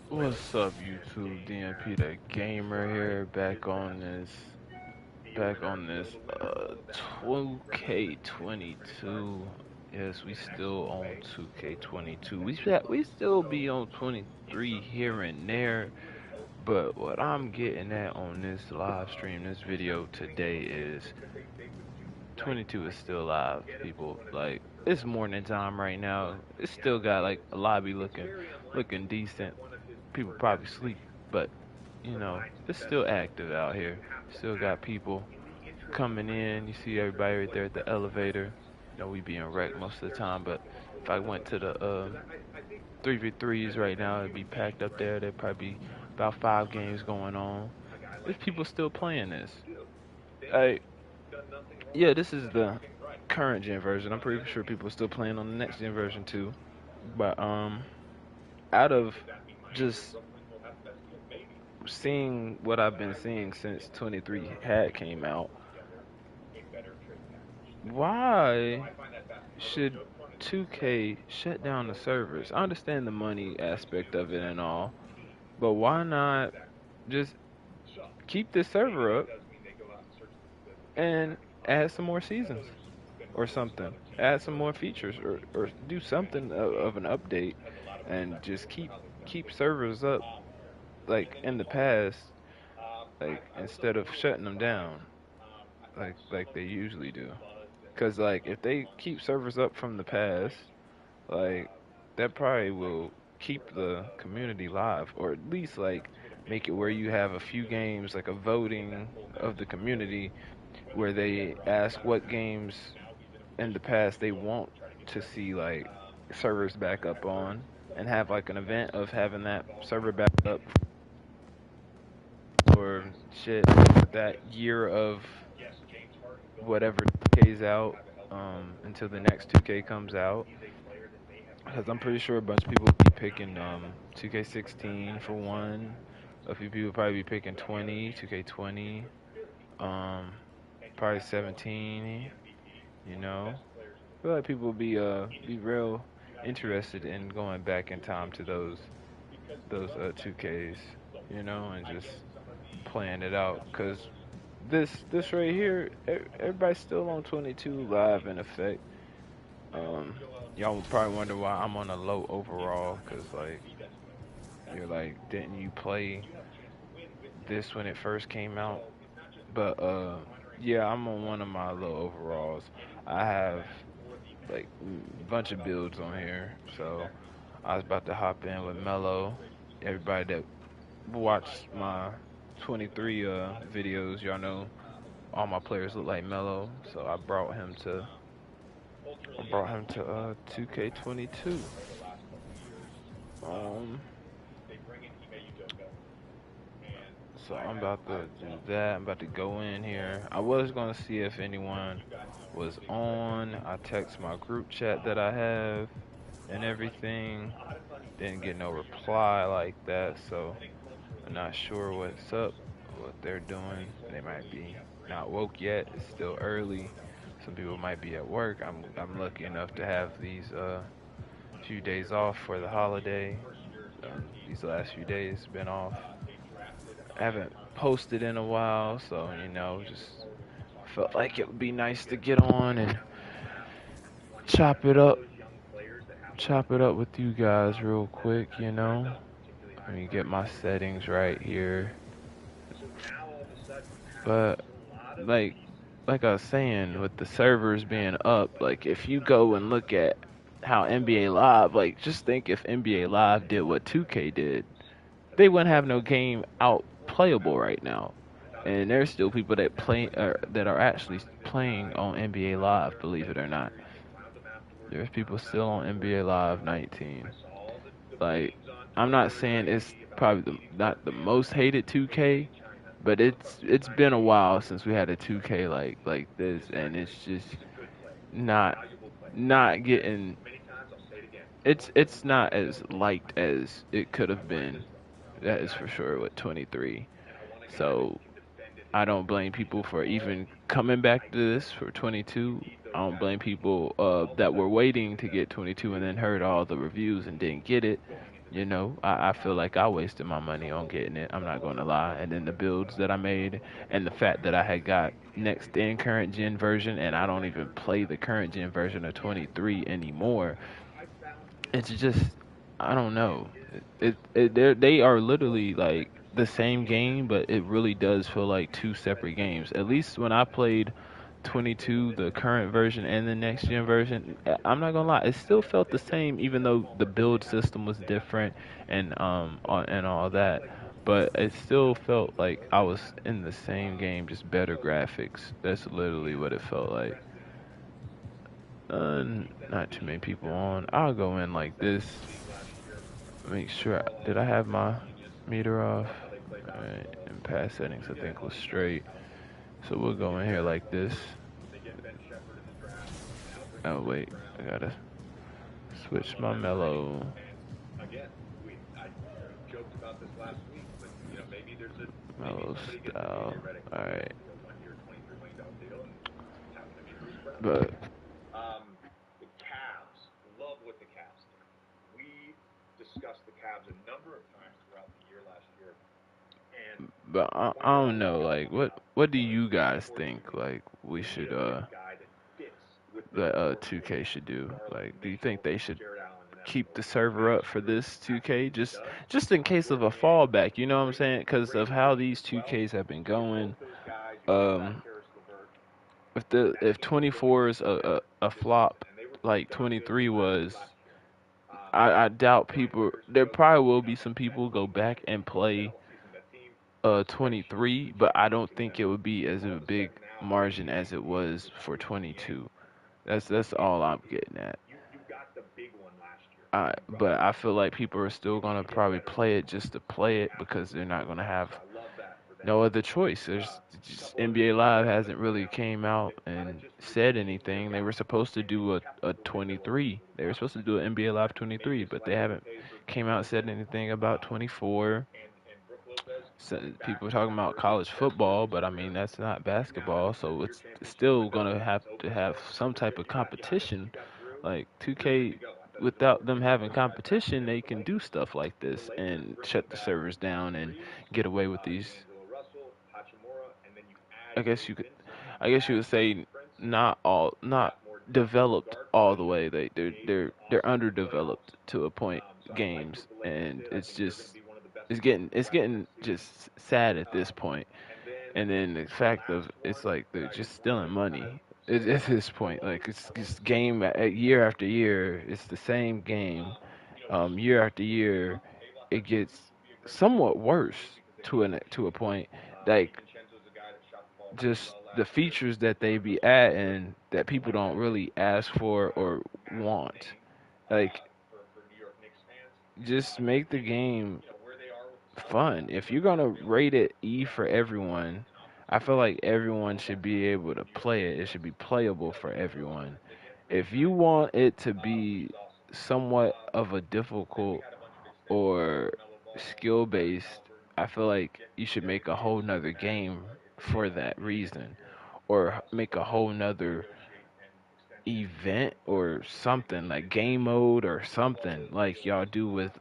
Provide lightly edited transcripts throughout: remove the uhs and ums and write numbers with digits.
What's up, YouTube? DMP the gamer here, back on this 2K22. Yes, we still on 2K22. We still be on 23 here and there, but what I'm getting at on this live stream, this video today is 22 is still live, people. Like, it's morning time right now. It's still got like a lobby looking decent. People probably sleep, but it's still active out here. Still got people coming in. You see everybody right there at the elevator. We being wrecked most of the time, but if I went to the 3v3s right now, it'd be packed up there. There'd probably be about 5 games going on. There's people still playing this. I Yeah, this is the current gen version. I'm pretty sure people are still playing on the next gen version too. But out of just seeing what I've been seeing since 23 had came out, why should 2K shut down the servers? I understand the money aspect of it and all, but why not just keep this server up and add some more seasons or something? Add some more features or do something of an update and just keep servers up like in the past, like instead of shutting them down like they usually do. Cause like if they keep servers up from the past, like that probably will keep the community live, or at least like make it where you have a few games, like a voting of the community, where they ask what games in the past they want to see like servers back up on, and have like an event of having that server back up for shit that year of whatever 2K's out, until the next 2K comes out. Because I'm pretty sure a bunch of people will be picking 2K16 for one. A few people probably be picking 2K20, um, probably 17. I feel like people will be real interested in going back in time to those 2Ks, and just playing it out. Cause this right here, everybody's still on 22 live in effect. Um, y'all will probably wonder why I'm on a low overall, cause like you're like, didn't you play this when it first came out? But yeah, I'm on one of my low overalls. I have like a bunch of builds on here, so I was about to hop in with Mello. Everybody that watched my 23 videos, y'all know all my players look like Mello, so I brought him to 2K22. Um, so I'm about to do that. I'm about to go in here. I was gonna see if anyone was on. I text my group chat that I have and everything. Didn't get no reply like that, so I'm not sure what's up, what they're doing. They might be not woke yet. It's still early. Some people might be at work. I'm lucky enough to have these few days off for the holiday. These last few days been off. I haven't posted in a while, so just felt like it would be nice to get on and chop it up, chop it up with you guys real quick. Let me get my settings right here. But like like I was saying, with the servers being up, like if you go and look at how NBA Live, like just think if NBA Live did what 2K did, they wouldn't have no game out playable right now. And there's still people that that are actually playing on NBA Live, believe it or not. There's people still on NBA Live 19. Like, I'm not saying it's probably not the most hated 2K, but it's been a while since we had a 2K like this, and it's just not not getting it's not as liked as it could have been. That is for sure with 23. So I don't blame people for even coming back to this for 22. I don't blame people that were waiting to get 22 and then heard all the reviews and didn't get it. You know, I feel like I wasted my money on getting it. I'm not going to lie. And then the builds that I made and the fact that I had got next in current gen version and I don't even play the current gen version of 23 anymore. It's just, I don't know. They are literally like the same game, but it really does feel like two separate games. At least when I played 22, the current version and the next gen version, I'm not gonna lie, it still felt the same, even though the build system was different and all that. But it still felt like I was in the same game, just better graphics. That's literally what it felt like. Not too many people on. I'll go in like this. Make sure. Did I have my meter off? Alright, and pass settings I think was straight. So we'll go in here like this. Oh wait, I gotta switch my mellow. Mellow style. Alright. But I don't know, like what do you guys think like we should that 2K should do? Like do you think they should keep the server up for this 2K just in case of a fallback, you know what I'm saying? Cuz of how these 2Ks have been going. Um if 24 is a flop like 23 was, I doubt people. There probably will be some people who go back and play 23, but I don't think it would be as a big margin as it was for 22. That's all I'm getting at. But I feel like people are still gonna probably play it just to play it because they're not gonna have no other choice. There's just, NBA Live hasn't really came out and said anything. They were supposed to do a 23. They were supposed to do an NBA Live 23, but they haven't came out and said anything about 24. So people are talking about college football, but I mean that's not basketball, so it's still gonna have to have some type of competition. Like 2K, without them having competition, they can do stuff like this and shut the servers down and get away with these. I guess you could, I guess you would say not developed all the way. They're underdeveloped to a point games, and it's getting just sad at this point. And then the fact of it's like they're just stealing money at this point. Like it's just game year after year, it's the same game. Year after year, it gets somewhat worse to a point. Like just the features that they be adding that people don't really ask for or want. Like just make the game fun. If you're gonna rate it E for everyone, I feel like everyone should be able to play it. It should be playable for everyone. If you want it to be somewhat of a difficult or skill based, I feel like you should make a whole nother game for that reason. Or make a whole nother event or something like game mode or something like y'all do with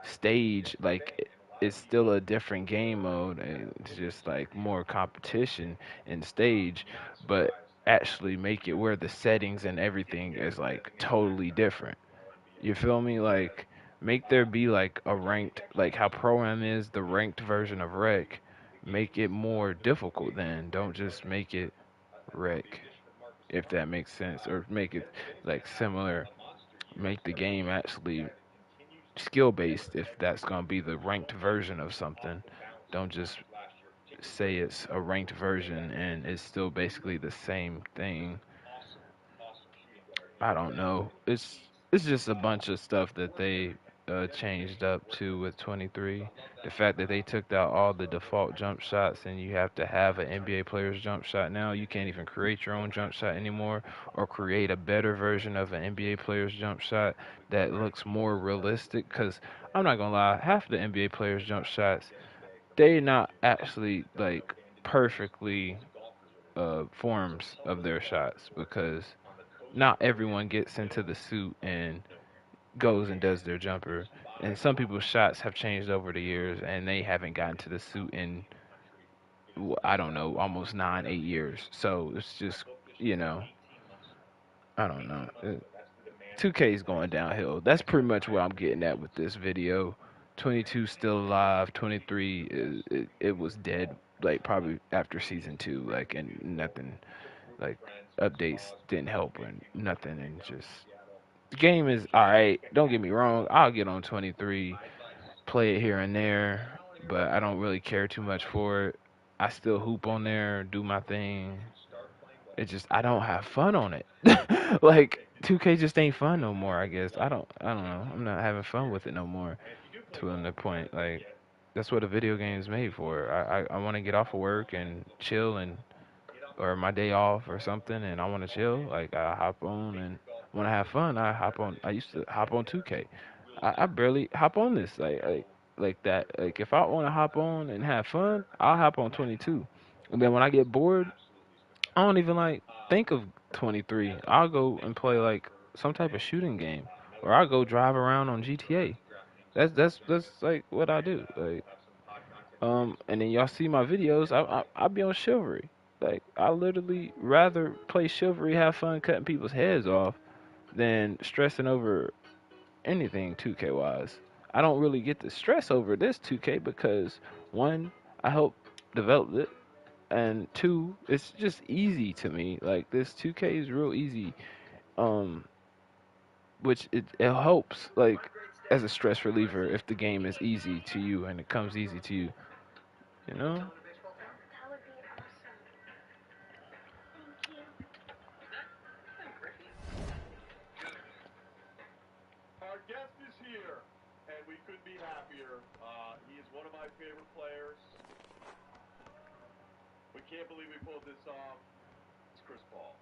stage, like it's still a different game mode and it's just like more competition in stage, but actually make it where the settings and everything is like totally different. You feel me? Like make there be like a ranked, like how Pro Am is the ranked version of Rec. Make it more difficult then. Don't just make it Rec, if that makes sense, or make it like similar. Make the game actually skill based if that's gonna be the ranked version of something. Don't just say it's a ranked version and it's still basically the same thing. I don't know. It's just a bunch of stuff that they changed up to with 23. The fact that they took out all the default jump shots and you have to have an NBA player's jump shot now. You can't even create your own jump shot anymore or create a better version of an NBA player's jump shot that looks more realistic. Because I'm not gonna lie, half the NBA players' jump shots, they're not actually like perfectly forms of their shots, because not everyone gets into the suit and goes and does their jumper. And some people's shots have changed over the years, and they haven't gotten to the suit in I don't know, almost 9, 8 years. So it's just, you know, I don't know. 2K is going downhill. That's pretty much what I'm getting at with this video. 22 still alive. 23 it was dead like probably after season 2, like, and nothing, like, updates didn't help and nothing, and just the game is all right. Don't get me wrong. I'll get on 23, play it here and there, but I don't really care too much for it. I still hoop on there, do my thing. It just I don't have fun on it. Like 2K just ain't fun no more. I guess I don't know. I'm not having fun with it no more. To the point, like that's what a video game is made for. I want to get off of work and chill, and or my day off or something, and I want to chill. Like I hop on, and when I have fun, I hop on. I used to hop on 2K. I barely hop on this like that. Like if I want to hop on and have fun, I'll hop on 22. And then when I get bored, I don't even like think of 23. I'll go and play like some type of shooting game, or I'll go drive around on GTA. That's like what I do. Like and then y'all see my videos. I be on Chivalry. Like I literally rather play Chivalry, have fun cutting people's heads off, than stressing over anything 2K wise. I don't really get to stress over this 2K because one, I helped develop it, and two, it's just easy to me. Like this 2K is real easy, um, which it helps like as a stress reliever if the game is easy to you and it comes easy to you. You know? Our guest is here, and we couldn't be happier. He is one of my favorite players. We can't believe we pulled this off. It's Chris Paul.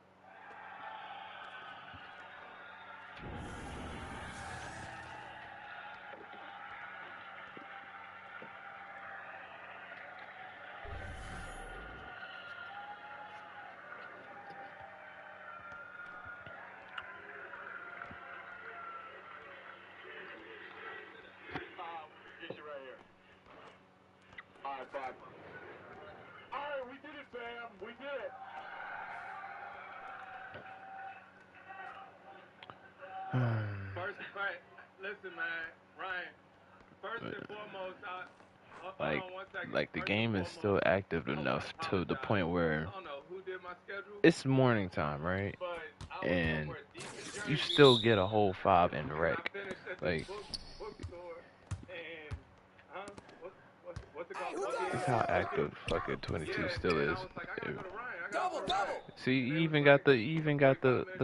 Get you right here. All right, fine. All right, we did it, fam. We did it. First, right, listen, man, Ryan. First and foremost, hold like on one second. like the First game and is still foremost, active I wanna enough to the point apologize. where I don't know who did my schedule, it's morning time, right? but I was And somewhere deep in you Jersey, still get a whole 5 in and I rec. finished at this Like bookstore, and what's it called? look how active fucking 22 still And is. I was like, I gotta go to Ryan. I gotta go to Ryan. See, you even got the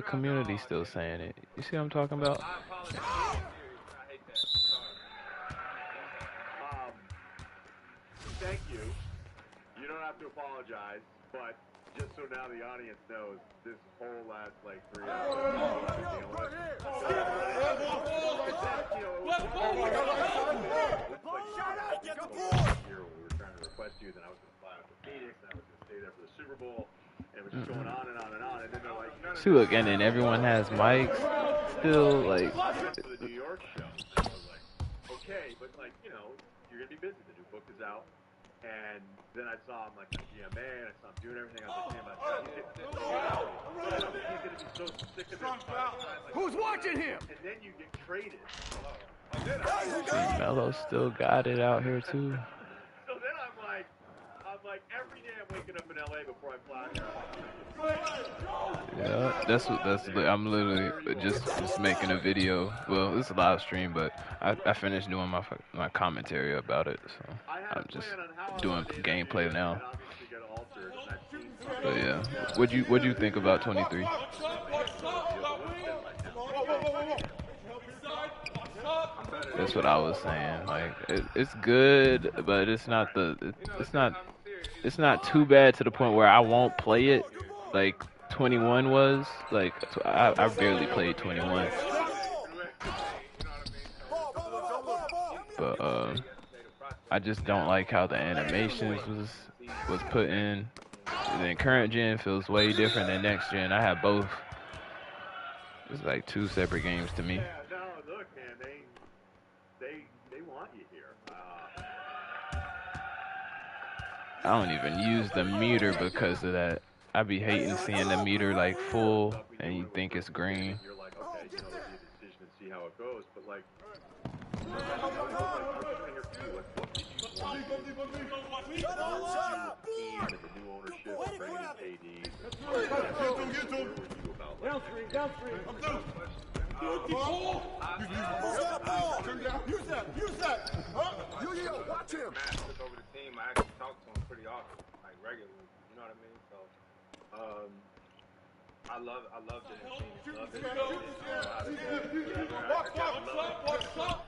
community still saying it. You see what I'm talking about? I apologize. I hate that. Sorry. Thank you. You don't have to apologize, but just so now the audience knows, this whole last like 3 hours. Shut up! Get the board! Here we were trying to request you, then I was going to fly out to Phoenix, and I was going to stay there for the Super Bowl, and it was just going on and on and on, and then they're like, See, look, and then everyone has mics. Still, like, for the New York show. And I was like, okay, but like, you know, you're going to be busy. The new book is out. And then I saw him like on GMA, and I saw him doing everything. I was like, damn, he's going to be so sick of this. Who's watching him? And then you get traded. Melo still got it out here too. So then I'm like, every day I'm waking up in LA before I fly here. Yeah, that's. I'm literally just making a video. Well, it's a live stream, but I finished doing my commentary about it, so I'm just doing gameplay now. But yeah, what'd you think about 23? That's what I was saying. Like it's good, but it's not it's not too bad to the point where I won't play it. Like 21 was. Like I barely played 21. But I just don't like how the animations was put in. then current gen feels way different than next gen. I have both. It's like two separate games to me. Yeah, no, look, man, they want you here. I don't even use the meter because of that. I be hating seeing the meter like full and you think it's green. You're like, okay, there'll be a decision and see how it goes, but like, and the new ownership, bringing in KD. Downstream. I'm through. Use that. Huh? Watch him. Matt took over the team. I actually talk to him pretty often, like regularly. You know what I mean? So, I love it in Phoenix.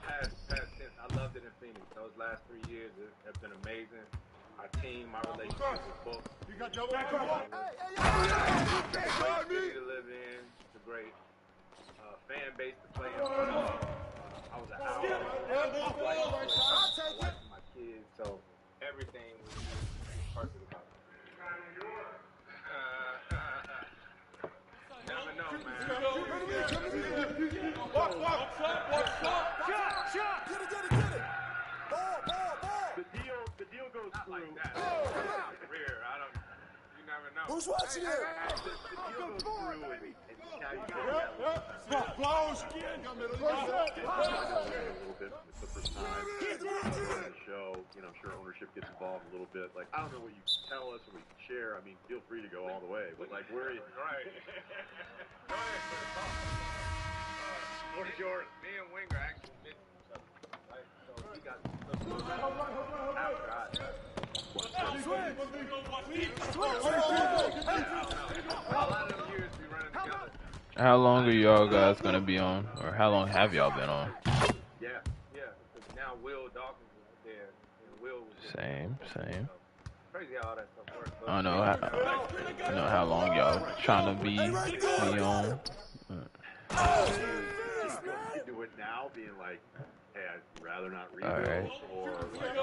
Past tense. I loved it in Phoenix. Those last 3 years have been amazing. Our team, my relationship with Book. You got double. Hey, City to live in. It's a great fan base to play in. I was an hour away from my kids, so everything was perfect about it. Never know, man. Shot. Get it. Ball. The deal goes Not through. like that. Rear, you never know. Who's watching him? The deal goes through, and now you get Blows. a little bit. It's the first time on the show. You know, I'm sure ownership gets involved a little bit. Like, I don't know what you can tell us or we can share. I mean, feel free to go all the way. But like, where are you? Right. What is yours? Me and Winger actually missed each other. Right? So he got after I a lot of them years we running together. How long are y'all guys gonna be on? Or how long have y'all been on? Yeah. Because now Will Dawkins is there, and Will was just Same. crazy how all that stuff works. I don't know how long y'all trying to be on. You do it now, being like, hey, I'd rather not read All right. or like,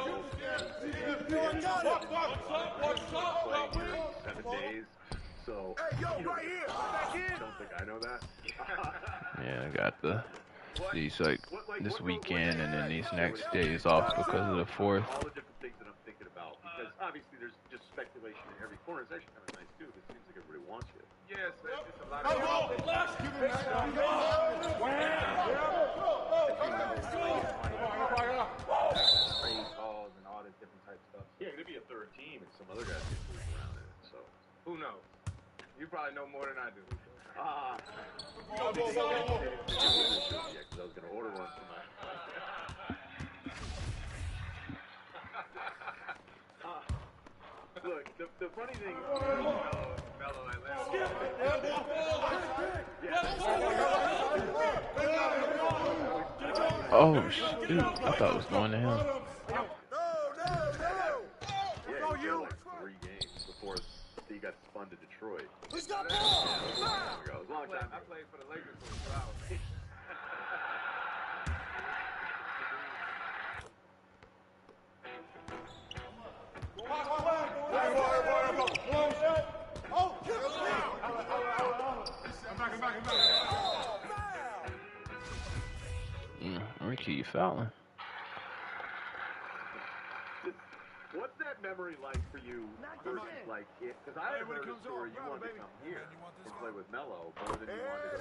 play here in 7 days. So, Hey, yo, right here. Back in. don't think I know that. Yeah, I got these like this weekend and then these next days off because of the 4th. All the different things that I'm thinking about, because obviously there's just speculation in every corner. It's actually kind of nice too, because it seems like everybody wants you. Yes, it's a lot Hey, of trade calls and all this different type of stuff. Yeah, it'd be a third team, and some other guys get moved around in it. So, Who knows? You probably know more than I do. yeah, because I was gonna order one for my. Look, the funny thing. Mellow Atlanta. Oh shoot! I thought it was going to him. Yeah, he played like 3 games before he got spun to Detroit. Who's got ball? It was a long time I ago. played for the Lakers for 2 hours. Ricky Fallon. What's that memory like for you versus like it? Because I heard a story you wanted to come here and play with Melo more than you wanted to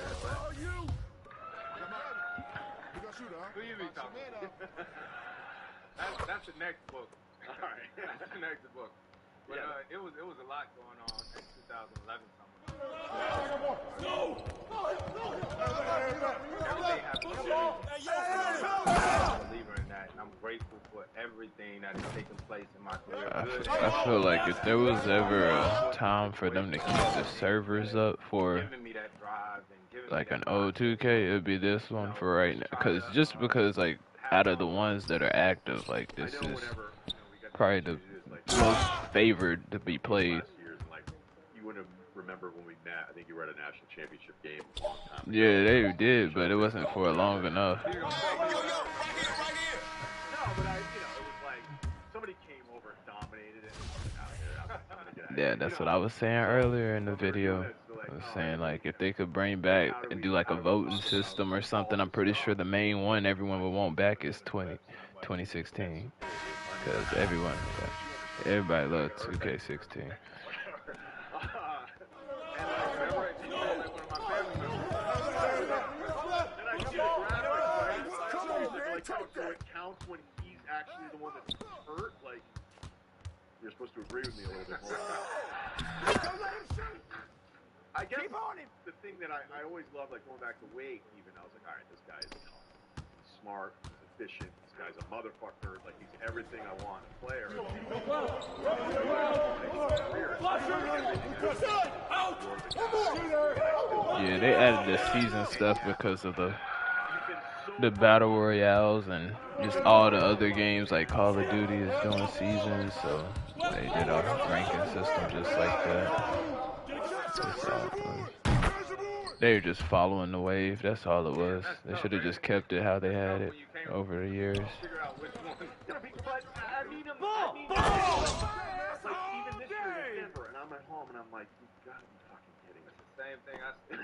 go to LA. Who you be talking to? That's the next book. All right. That's the next book. But Yeah. it was a lot going on in 2011 summer. Everything happened. I'm a believer in that, and I'm grateful for everything that has taken place in my career. Good and I feel like if there was ever a time for them to keep the servers up for giving me that drive and giving like me an that old 2K, it'd be this one for right now. Cause just because like out of the ones that are active, like I this know is whenever we got probably the most favored to be played. last years, and like you wouldn't remember when we met. I think you were at a national championship game a long time ago. Yeah, they did, but it wasn't for long enough. No, but it was like somebody came over and dominated it. I'm gonna get out Yeah, that's what I was saying earlier in the video. I was saying like if they could bring back and do like a voting system or something, I'm pretty sure the main one everyone would want back is 2016, because everybody loves 2K16. So it counts when he's actually the one that's hurt. Like, you're supposed to agree with me a little bit more. I guess the thing that I always love, like going back to Wake, even I was like, all right, this guy is smart, he's efficient, this guy's a motherfucker, like he's everything I want in a player. Yeah, they added the season stuff because of the battle royales and just all the other games like Call of Duty is doing seasons, so they did a ranking system just like that. They were just following the wave. That's all it was. They should have just kept it how they had it over the years. Like even this year in Denver, and I'm at home, and I'm like, you gotta be fucking kidding me. It's the same thing I said.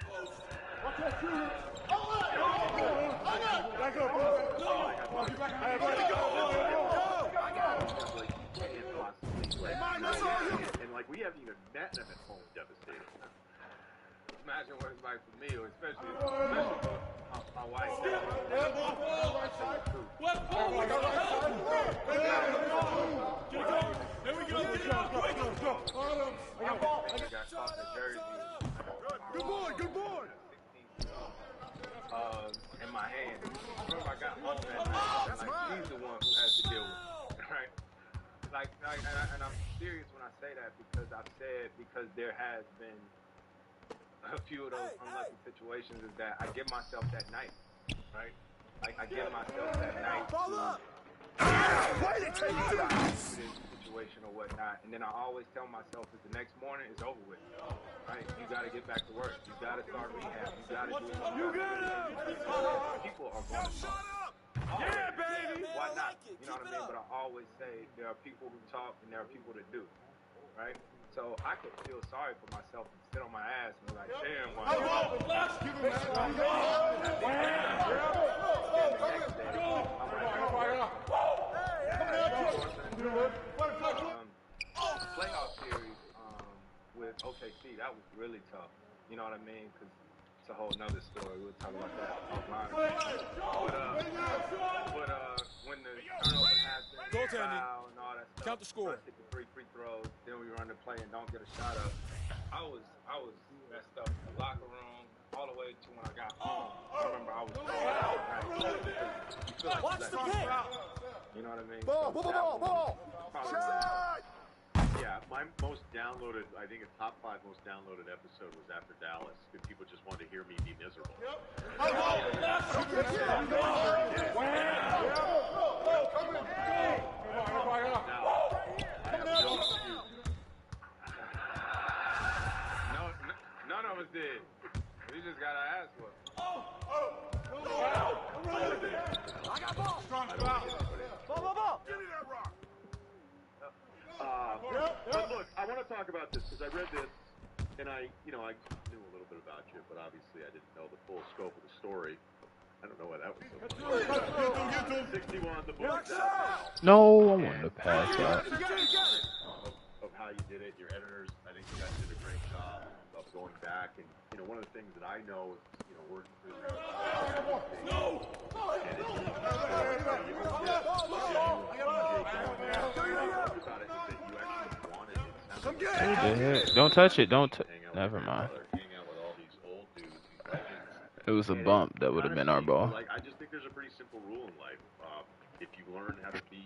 And like we haven't even met them at home, devastated. Imagine what it's like for me, or especially my wife. Good boy. In my hand. Whoever I got home that night, like, he's the one who has to deal with it, right? And I'm serious when I say that because there has been a few of those unlucky situations is that I give myself that night, right? Like I give myself that night situation or whatnot, and then I always tell myself that the next morning is over with, right? You got to get back to work. You got to start rehab. You got to do it. People are going to talk. Yeah, baby. Why not? You know what I mean? But I always say there are people who talk and there are people that do, right? So I could feel sorry for myself and sit on my ass and be like, damn, why not? Playoff series with OKC, that was really tough. You know what I mean? Because it's a whole nother story. We'll talk about that offline. But when the turnover happened, foul and all that stuff, Count the score. Hit the 3 free throws, then we run the play and don't get a shot up. I was messed up in the locker room all the way to when I got home. I remember I was watch the game. You know what I mean? Ball. Yeah, my most downloaded, I think a top 5 most downloaded episode was after Dallas, because people just wanted to hear me be miserable. Now, none of us did. We just got our ass whooped. I got ball. Strong foul. Ball. Give me that rock. But look, I want to talk about this because I read this, and I knew a little bit about you, but obviously I didn't know the full scope of the story. I don't know why that was so funny. 61, the book. No, I wanted to pass out. Of how you did it, your editors, I think you guys did a great job of going back, and one of the things that I know is working through Don't touch it. Never mind. It was a bump that would have been our ball. Like, I just think there's a pretty simple rule in life. If you learn how to be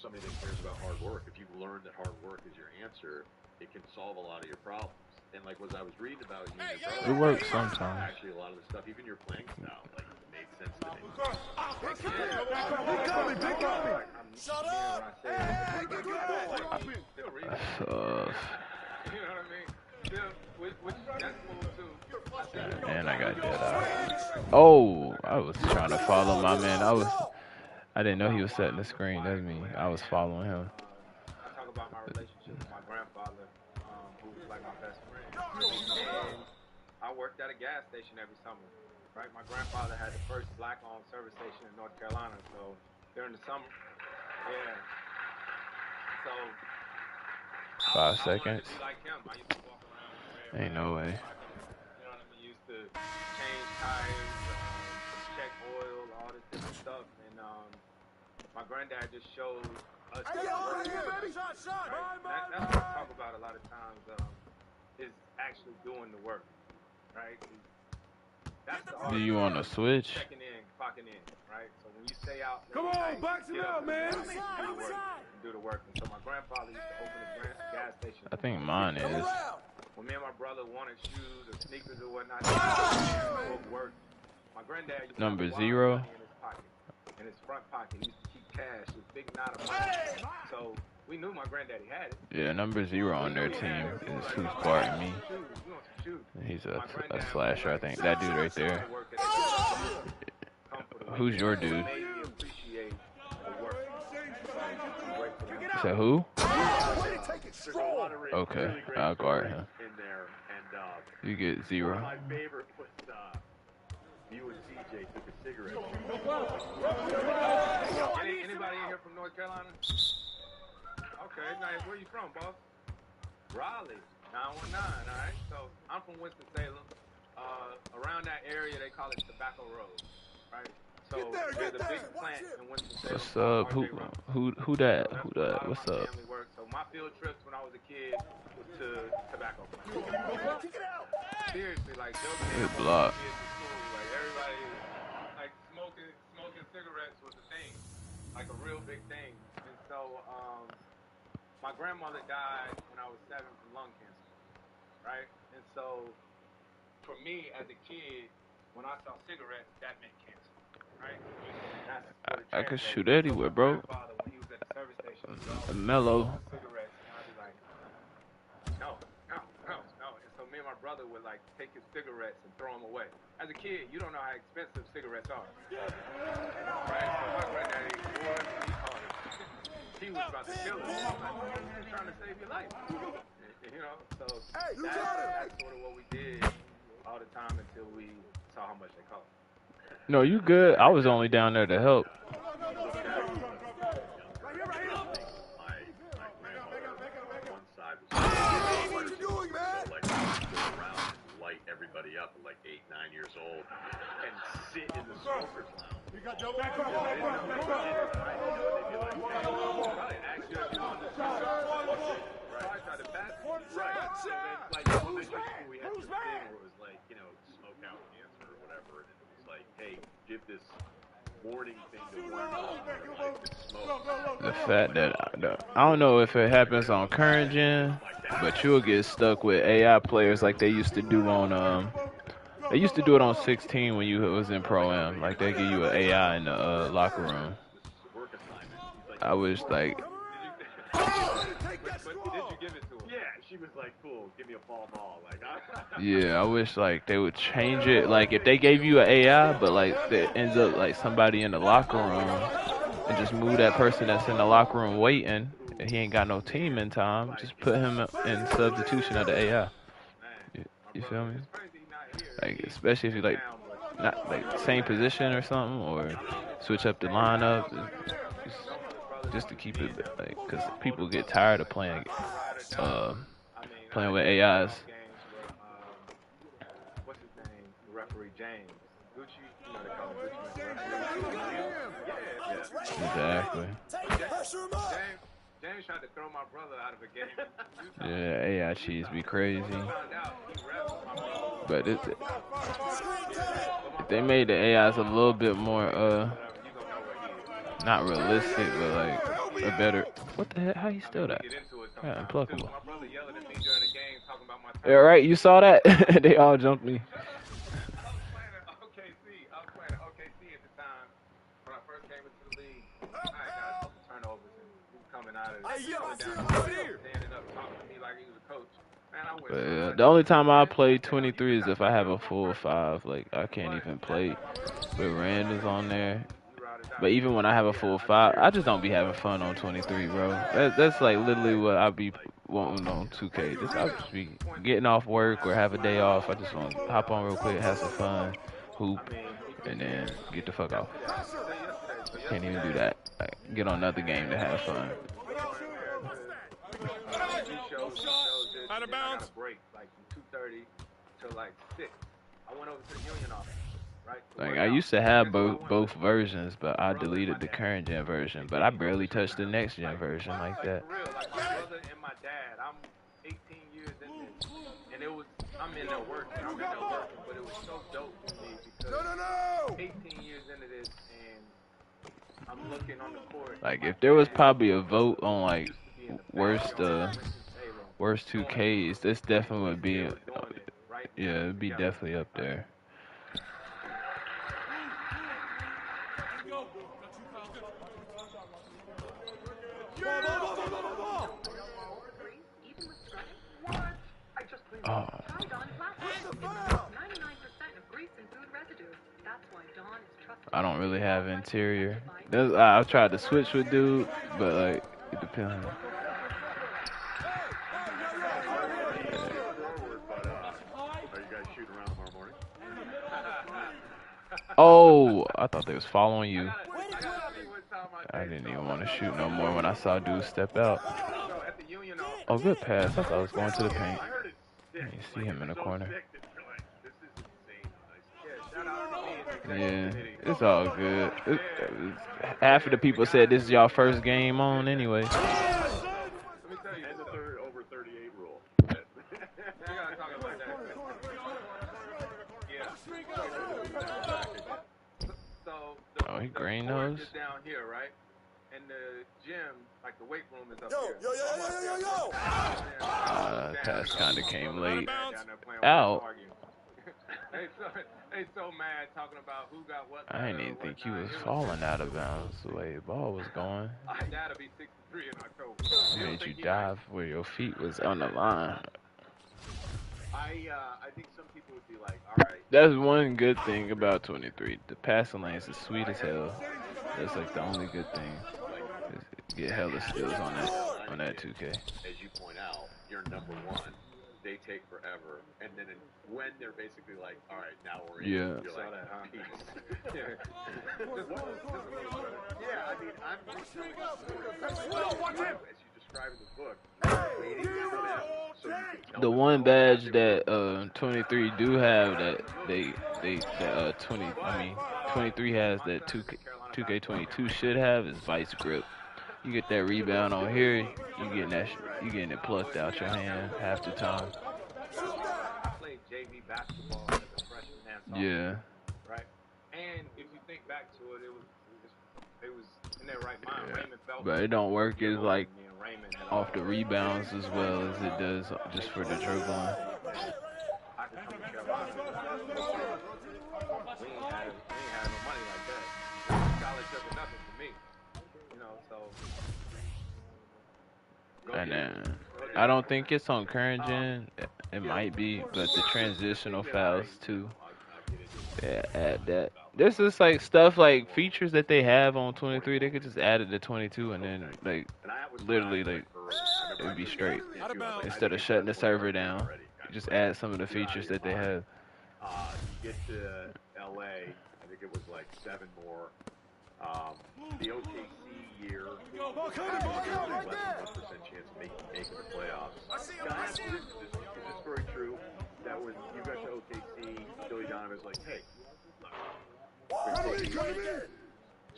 somebody that cares about hard work, if you learn that hard work is your answer, it can solve a lot of your problems. And like what I was reading about you and your brother, it works sometimes. Actually, a lot of the stuff, even your playing style, like made sense to me. Shut up! Hey, get good! You know what I mean? That's cool too. And I got dead eye. Oh, I was trying to follow my man. I didn't know he was setting the screen. That's me. I was following him. I talk about my relationship with my grandfather. grandfather, who was like my best friend. And I worked at a gas station every summer, right? My grandfather had the first black-owned service station in North Carolina, so during the summer, yeah. So 5 I wanted seconds. to be like him. I used to walk around with Ain't no way. you know what I mean? Used to change tires, check oil, all this different stuff. And my granddad just showed us. Hey, yo, right here, baby! Shot, shot! Right? That's what I talk about a lot of times, is actually doing the work, right? That's the Do you want to switch? checking in, clocking in, right? So when you stay out, Come on, box it out, man! Do the work. And so my grandfather used to open the gas station. I think mine is. When me and my brother wanted shoes or sneakers or whatnot, he would work. My granddad used to Number have a 0. lot of money in his pocket, in his front pocket. He used to keep cash, a big knot of money. So we knew my granddaddy had it. Yeah, number 0 on their team is who's guarding me. He's a slasher, I think. That dude right there. Who's your dude? So who? Okay, I'll guard him. in there, and You get 0. my favorite was you and CJ took a cigarette. Anybody in here from North Carolina? Okay, nice. Where you from, boss? Raleigh, 919. All right. So I'm from Winston-Salem. Around that area, they call it Tobacco Road, right? So there's a big plant in Winston-Salem. What's up? Who that? What's up? So my field trips when I was a kid was to tobacco plants. Seriously, like Good block. like everybody, like smoking cigarettes was a thing, like a real big thing. And so my grandmother died when I was 7 from lung cancer, right? And so for me as a kid, when I saw cigarettes, that meant cancer, right? I could shoot anywhere, bro. Mellow. Cigarettes, and I'd be like, no. And so me and my brother would like take his cigarettes and throw them away. As a kid, you don't know how expensive cigarettes are, right? So my granddaddy, he was about to kill us. He's trying to save your life, you know. So that's sort of what we did all the time until we saw how much they cost. No, you good. I was only down there to help. What you doing, man? So, like, go around and light everybody up at like 8, 9 years old and sit in the smokers lounge. You got double back up. Give this warning thing to warn smoke. The fact that I don't know if it happens on current gen, but you'll get stuck with AI players like they used to do on they used to do it on 16 when you was in Pro Am. Like they give you an AI in the locker room. I wish like. Yeah, she was like, "Cool, give me a ball." Like, Yeah, I wish like they would change it. Like if they gave you an AI, but like it ends up like somebody in the locker room, and just move that person that's in the locker room waiting, and he ain't got no team in time. Just put him in substitution of the AI. You feel me? Like especially if you like not like same position or something, or switch up the lineup, just to keep it like, cause people get tired of playing with AIs. What's his name? Referee James. Gucci, you know they call him Gucci. Exactly. James tried to throw my brother out of a game. Yeah, AI cheese be crazy. But if they made the AIs a little bit more not realistic, but like a better. What the heck? How you steal that? Yeah, unpluckable. Yeah, right. You saw that? They all jumped me. I was playing OKC at the time when I first came into the league. I got turnovers and he was coming out of it, standing up talking to me like he was a coach. Man, I went. The only time I play 23 is if I have a full 5. Like I can't even play with randoms on there. But even when I have a full 5, I just don't be having fun on 23, bro. That's like literally what I be wanting on 2K. Just I'll just be getting off work or have a day off. I just want to hop on real quick, have some fun, hoop, and then get the fuck off. Can't even do that. Like, get on another game to have fun. Out of bounds. Break like from 2:30 to like 6. I went over to the union office, right? Like I used to have both versions, but I deleted the current gen version. But I barely touched the next gen version like that. For real, like my brother and my dad. I'm 18 years in this, and I'm in there working, but it was so dope to me because 18 years into this, and I'm looking on the court. Like if there was probably a vote on like worst 2Ks, this definitely would be yeah, it'd be definitely up there. Oh. I don't really have interior. I've tried to switch with dude, but like it depends. Oh, I thought they was following you. I didn't even want to shoot no more when I saw dude step out. Oh, good pass. I thought I was going to the paint. You see him in the corner. Yeah, it's all good. Half of the people said this is y'all first game on anyway. Let me tell you, the over 38 rule. Oh, he green nose. Down here, right? And the gym, like the weight room, is up here. Pass kind of came late. Out. They so mad talking about who got what. I didn't even think he was falling out of bounds the way the ball was going. That'll be 63 in October. It made you dive where your feet was on the line. I think some people would be like, all right. That's one good thing about 23. The passing lanes is sweet as hell. That's like the only good thing. Is get hella steals on that 2K. As you point out, you're number one. They take forever, and then when they're basically like, all right, now we're in. Yeah. You're like, peace. Yeah, I mean, I'm as you describe in the book, waiting for them so you can tell The them one how badge they're that 23 do have that 23 has that 2K22 should have is vice grip. You get that rebound on here, you getting it plucked out your hand half the time. I played JV basketball as a freshman and sophomore. Yeah. Right. And if you think back to it, it was in their right mind. Yeah. Raymond felt But it don't work as like off the rebounds as well as it does just for the dribbling. I could come to Carolina. We ain't had no money like that. Scholarship or nothing for me. You know, so. And I don't think it's on current gen. It might be, but the transitional fouls too. Yeah, add that. This is like stuff like features that they have on 23. They could just add it to 22 and then like literally like it would be straight. Instead of shutting the server down, just add some of the features that they have. You get to LA, I think it was like 7 more. The OKC year, less than 1% chance of making the playoffs. Guys, is this story true? That when you got to OKC, Billy Donovan was like, hey,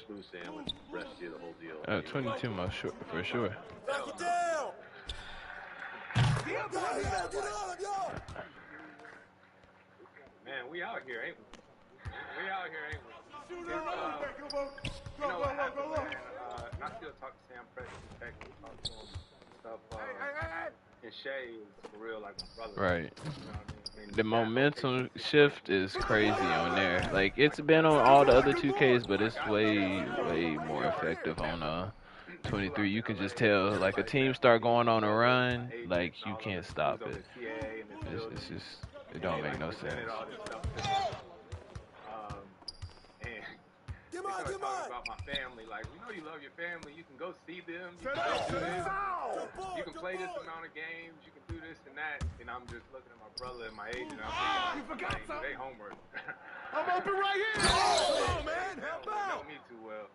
smooth sandwich, rest you, the whole deal. 22 for sure. Back it down. Man, we out here, ain't we? We out here, ain't we? You know what happened, man? And I still talk to Sam Presti, talk to him and stuff. And Shay is for real like my brother. Right. You know what I mean? The momentum shift is crazy on there. Like it's been on all the other 2Ks, but it's way more effective on 23. You can just tell like a team start going on a run, like you can't stop it. It's just it don't make no sense. And started talking about my family. Like, we know you love your family. You can go see them. You can go do this. You can play this amount of games. You can do this and that. And I'm just looking at my brother and my agent. I'm thinking, like, they homework. I'm open right here. Oh, man. Help out. Know me too well.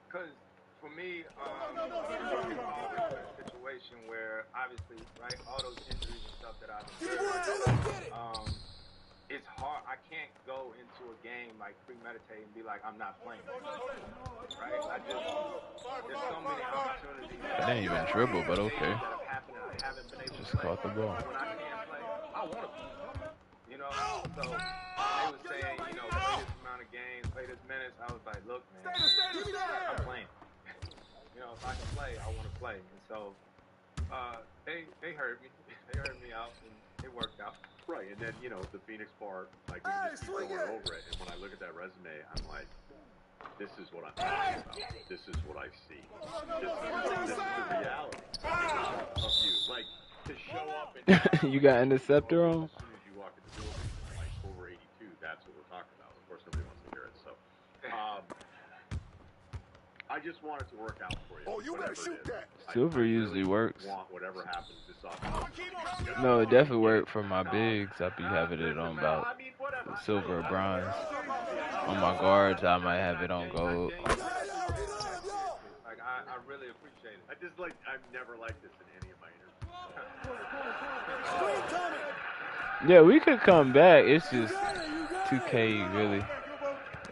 Because for me, I'm always in a situation where, obviously, right, all those injuries and stuff that I've been it's hard. I can't go into a game like premeditate and be like, I'm not playing. Right? There's so many opportunities. I didn't even dribble, but okay. I haven't been able Just caught the ball. When I can't play, I want to play. You know? So they were saying, you know, play this amount of games, play this minutes. I was like, look, man, I'm playing. You know, if I can play, I want to play. And so they heard me. They heard me out, and it worked out. Right, and then, you know, the Phoenix part, like, we just keep going over it, and when I look at that resume, I'm like, this is what I'm talking about. This is what I see. This is the reality of you. Like, to show up and... You got interceptor on? As soon as you walk in the building, like, over 82, that's what we're talking about. Of course, nobody wants to hear it, so... I just want it to work out for you. Oh, you better shoot that. Silver usually works. Want whatever happens this offseason. No, it definitely worked for my bigs. I'll be having it on about silver or bronze. On my guards, I might have it on gold. Like, I really appreciate it. I've never liked this in any of my interviews. Yeah, we could come back. It's just 2K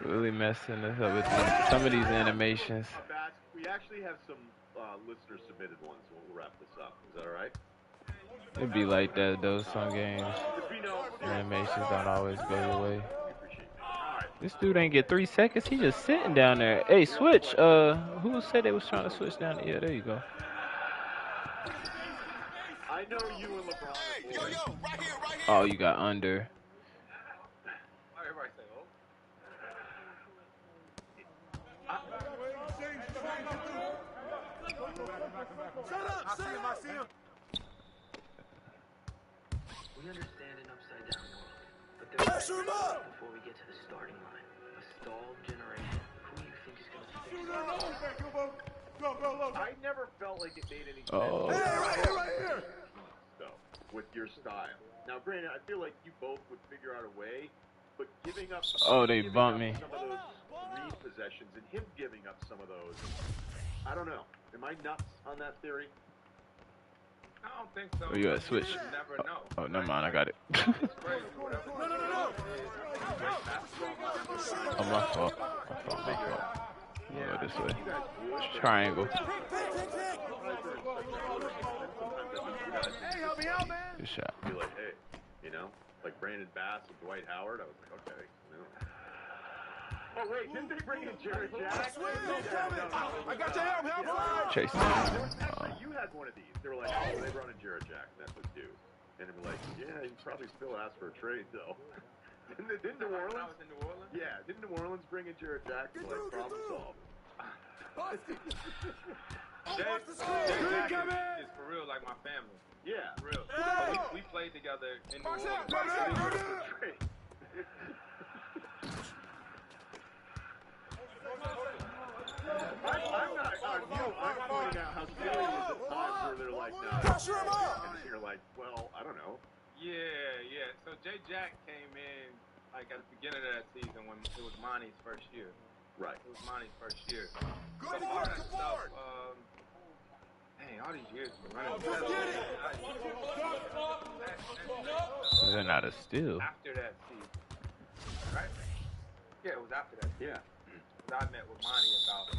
really messing us up with some of these animations. We actually have some listener submitted ones. We'll wrap this up. Is that all right? It'd be like that though. Some games, animations don't always go your way. This dude ain't get 3 seconds. He just sitting down there. Hey, switch. Who said they was trying to switch down there? Yeah, there you go. I know you and LeBron. Right here. Oh, you got under. Everybody say, oh. I see him. We understand an upside down world, but there's before we get to the starting line. A stalled generation. Who do you think is going to fix it? I never felt like it made any sense. Oh. Right here. Though, with your style. Now, granted, I feel like you both would figure out a way, but giving up. Oh, they bumped me. Some of those repossessions and him giving up some of those. I don't know. Am I nuts on that theory? I don't think so. Oh, you gotta switch. You never know. Oh, never mind. I got it. It's crazy. No. Oh, my fault. Yeah, this way. Triangle. Hey, help me out, man. Good shot. Be like, hey, you know, like Brandon Bass and Dwight Howard. I was like, okay. You know. Oh wait, didn't they bring in Jared Jack? I got your help. Chase. Actually, you had one of these. They were like, oh, they brought in Jared Jack. That's what's due. And they were like, yeah, you probably still ask for a trade though. Didn't New Orleans? I was in New Orleans? Yeah, didn't New Orleans bring in Jared Jack? Like, problem solved. Jay Jack is for real like my family. Yeah. For real. We played together in New Orleans. I'm not on you. I'm pointing out how silly it is at times where they're like, no. And you're like, well, I don't know. Yeah. So Jay Jack came in like at the beginning of that season when it was Monty's first year. Right. It was Monty's first year. So all that stuff, dang, all these years been running. They're not a steal. After that season, right? Yeah, it was after that. Yeah. I met with Monty about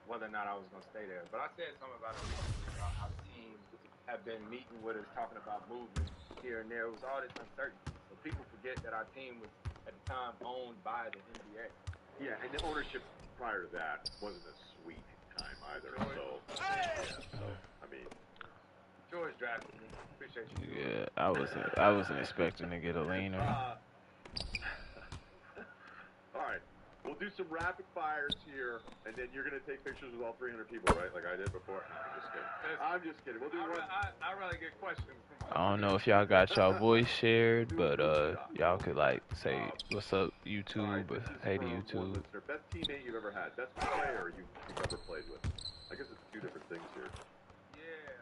whether or not I was going to stay there. But I said something about it recently, about how the team have been meeting with us, talking about movement here and there. It was all this uncertainty. So people forget that our team was, at the time, owned by the NBA. Yeah, and the ownership prior to that wasn't a sweet time either. So, I mean. George drafted me. Appreciate you. Yeah, I wasn't expecting to get a leaner. All right, we'll We'll do some rapid fires here, and then you're gonna take pictures with all 300 people, right? Like I did before. No, I'm just kidding. I'm just kidding. We'll do one. I rather get questions from I don't know if y'all got y'all voice shared, but y'all could like say what's up YouTube or hey to YouTube. Best teammate you've ever had. Best player you've ever played with. I guess it's two different things here. Yeah,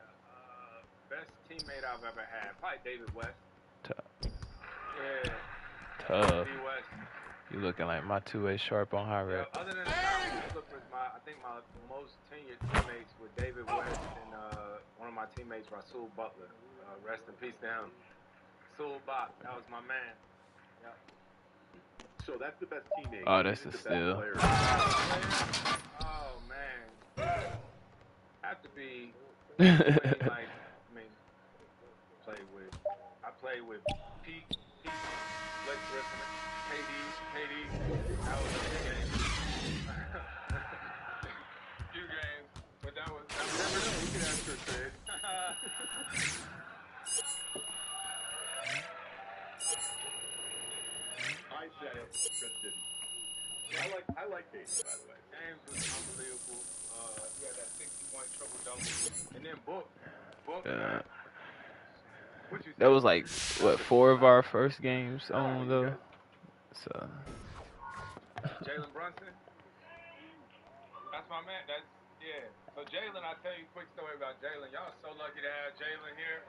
best teammate I've ever had. Probably David West. Tough. Yeah. Tough. D West. You looking like my 2A sharp on high rep. Other than that, I think my most tenured teammates were David West and one of my teammates, Rasul Butler. Rest in peace to him. Rasul Bot, that was my man. Yep. So that's the best teammate. Oh, that's a steal. Oh man. Have to be. I played with Pete, Blake Griffin, KD. That was a few games. Few games, but that was. You never know. We could ask for a trade. I said it. Chris didn't. I like KD, by the way. James was unbelievable. He had that 60-point triple-double, and then Book. That was like what 4 of our first games on though. So Jalen Brunson. That's my man. Yeah. So Jalen, I'll tell you a quick story about Jalen. Y'all so lucky to have Jalen here.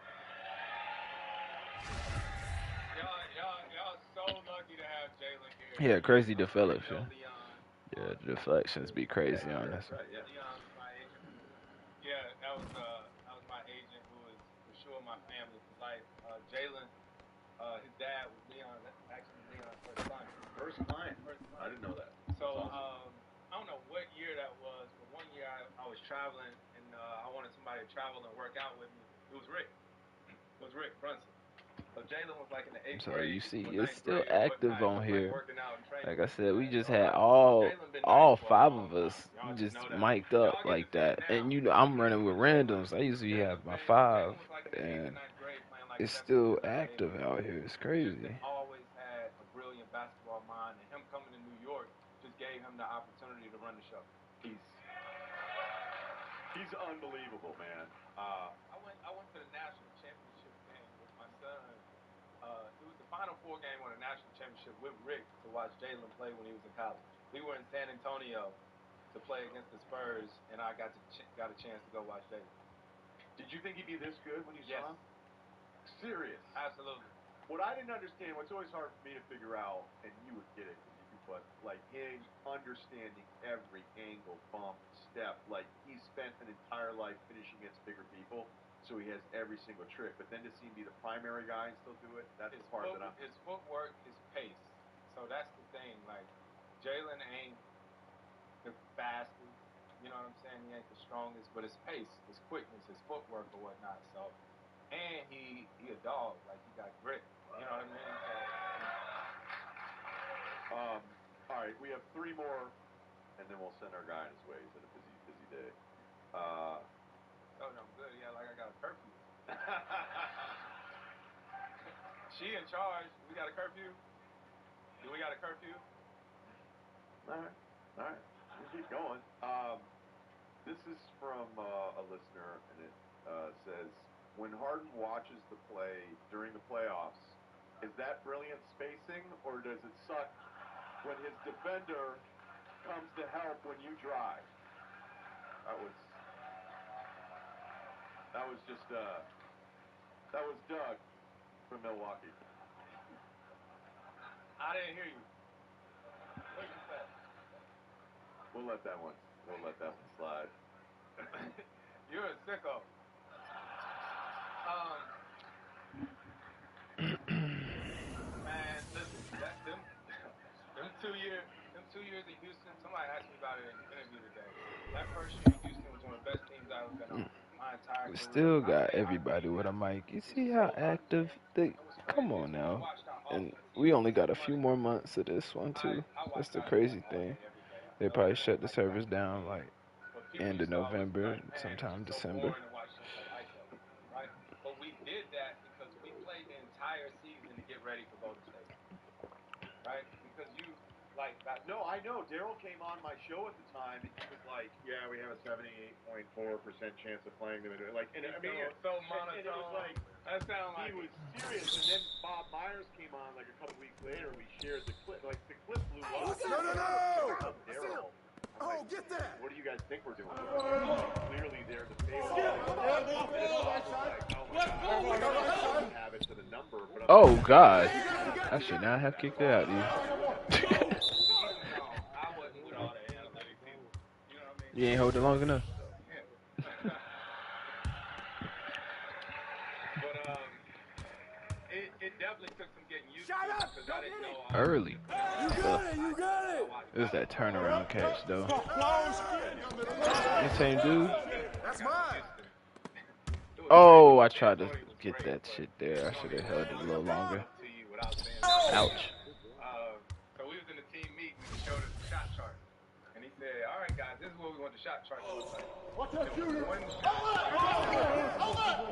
Y'all so lucky to have Jalen here. yeah, crazy deflection. Yeah, the deflections be crazy on this. Right, yeah. Leon's my agent. Yeah, that was my agent who was for sure my family for life. Jalen, his dad was Leon. That's actually Leon's first client. First client. I didn't know that. So I don't know what year that was, but one year I was traveling and I wanted somebody to travel and work out with me. It was Rick. Brunson. So Jalen was like in the 8th grade. So you see, it's still grade, active on here. Like I said, we just had all 5 of us just mic'd up like that. And you know, I'm running with randoms. I usually have my 5, and it's still active out here. It's crazy. Always had a brilliant basketball mind, and him coming to New York just gave him the opportunity to run the show. He's unbelievable, man. I went to the national championship game with my son. It was the Final Four game on the national championship with Rick to watch Jalen play when he was in college. We were in San Antonio to play against the Spurs, and I got a chance to go watch Jalen. Did you think he'd be this good when you saw him? Serious? Absolutely. What I didn't understand, what's always hard for me to figure out, and you would get it, but like him understanding every angle, bump, step, like he spent an entire life finishing against bigger people, so he has every single trick. But then to see him be the primary guy and still do it, that's the part that his footwork, his pace. So that's the thing. Like Jalen ain't the fastest, you know what I'm saying? He ain't the strongest, but his pace, his quickness, his footwork or whatnot. So, and he a dog. Like he got grit. You know what I mean? So, all right, we have 3 more, and then we'll send our guy on his way. He's had a busy day. Oh, no, I'm good. Yeah, like I got a curfew. She in charge. We got a curfew? Do we got a curfew? All right. We'll keep going. This is from a listener, and it says, when Harden watches the play during the playoffs, is that brilliant spacing, or does it suck when his defender comes to help when you drive? That was Doug from Milwaukee. I didn't hear you. What did you say? We'll let that one slide. You're a sicko. Man, listen, them 2 years in Houston, somebody asked me about it in an interview today. That first year in Houston was one of the best teams I've ever been on my entire We career. still got everybody with a mic. You see how active they? Come on now. And we only got a few more months of this one too. That's the crazy thing. They probably shut the servers down like end of November, sometime December. Right? But we did that because we played the entire season to get ready for Golden State. Right? Because No, I know. Daryl came on my show at the time, and he was like, "Yeah, we have a 78.4% chance of playing them." Like, and I mean, so monotone. And it was like that sound like he was serious. And then Bob Myers came on like a couple weeks later, and we shared the clip. Like the clip blew up. No! Daryl. Oh, get that! What do you guys think we're doing? Clearly, they're the favorite. Have it to the number, but Oh God, I should not have kicked it out, dude. I wasn't with all that analytics either. You know what I mean? You ain't hold it long enough. But it definitely took some getting used to because I didn't know. Early. You got it! It was that turnaround catch though. The same dude. That's mine! Oh, I tried to get that shit there. I should have held it a little longer. Ouch. So we was in the team meeting. He showed us the shot chart, and he said, "All right, guys, this is what we want the shot chart to look like." Watch that shooter! One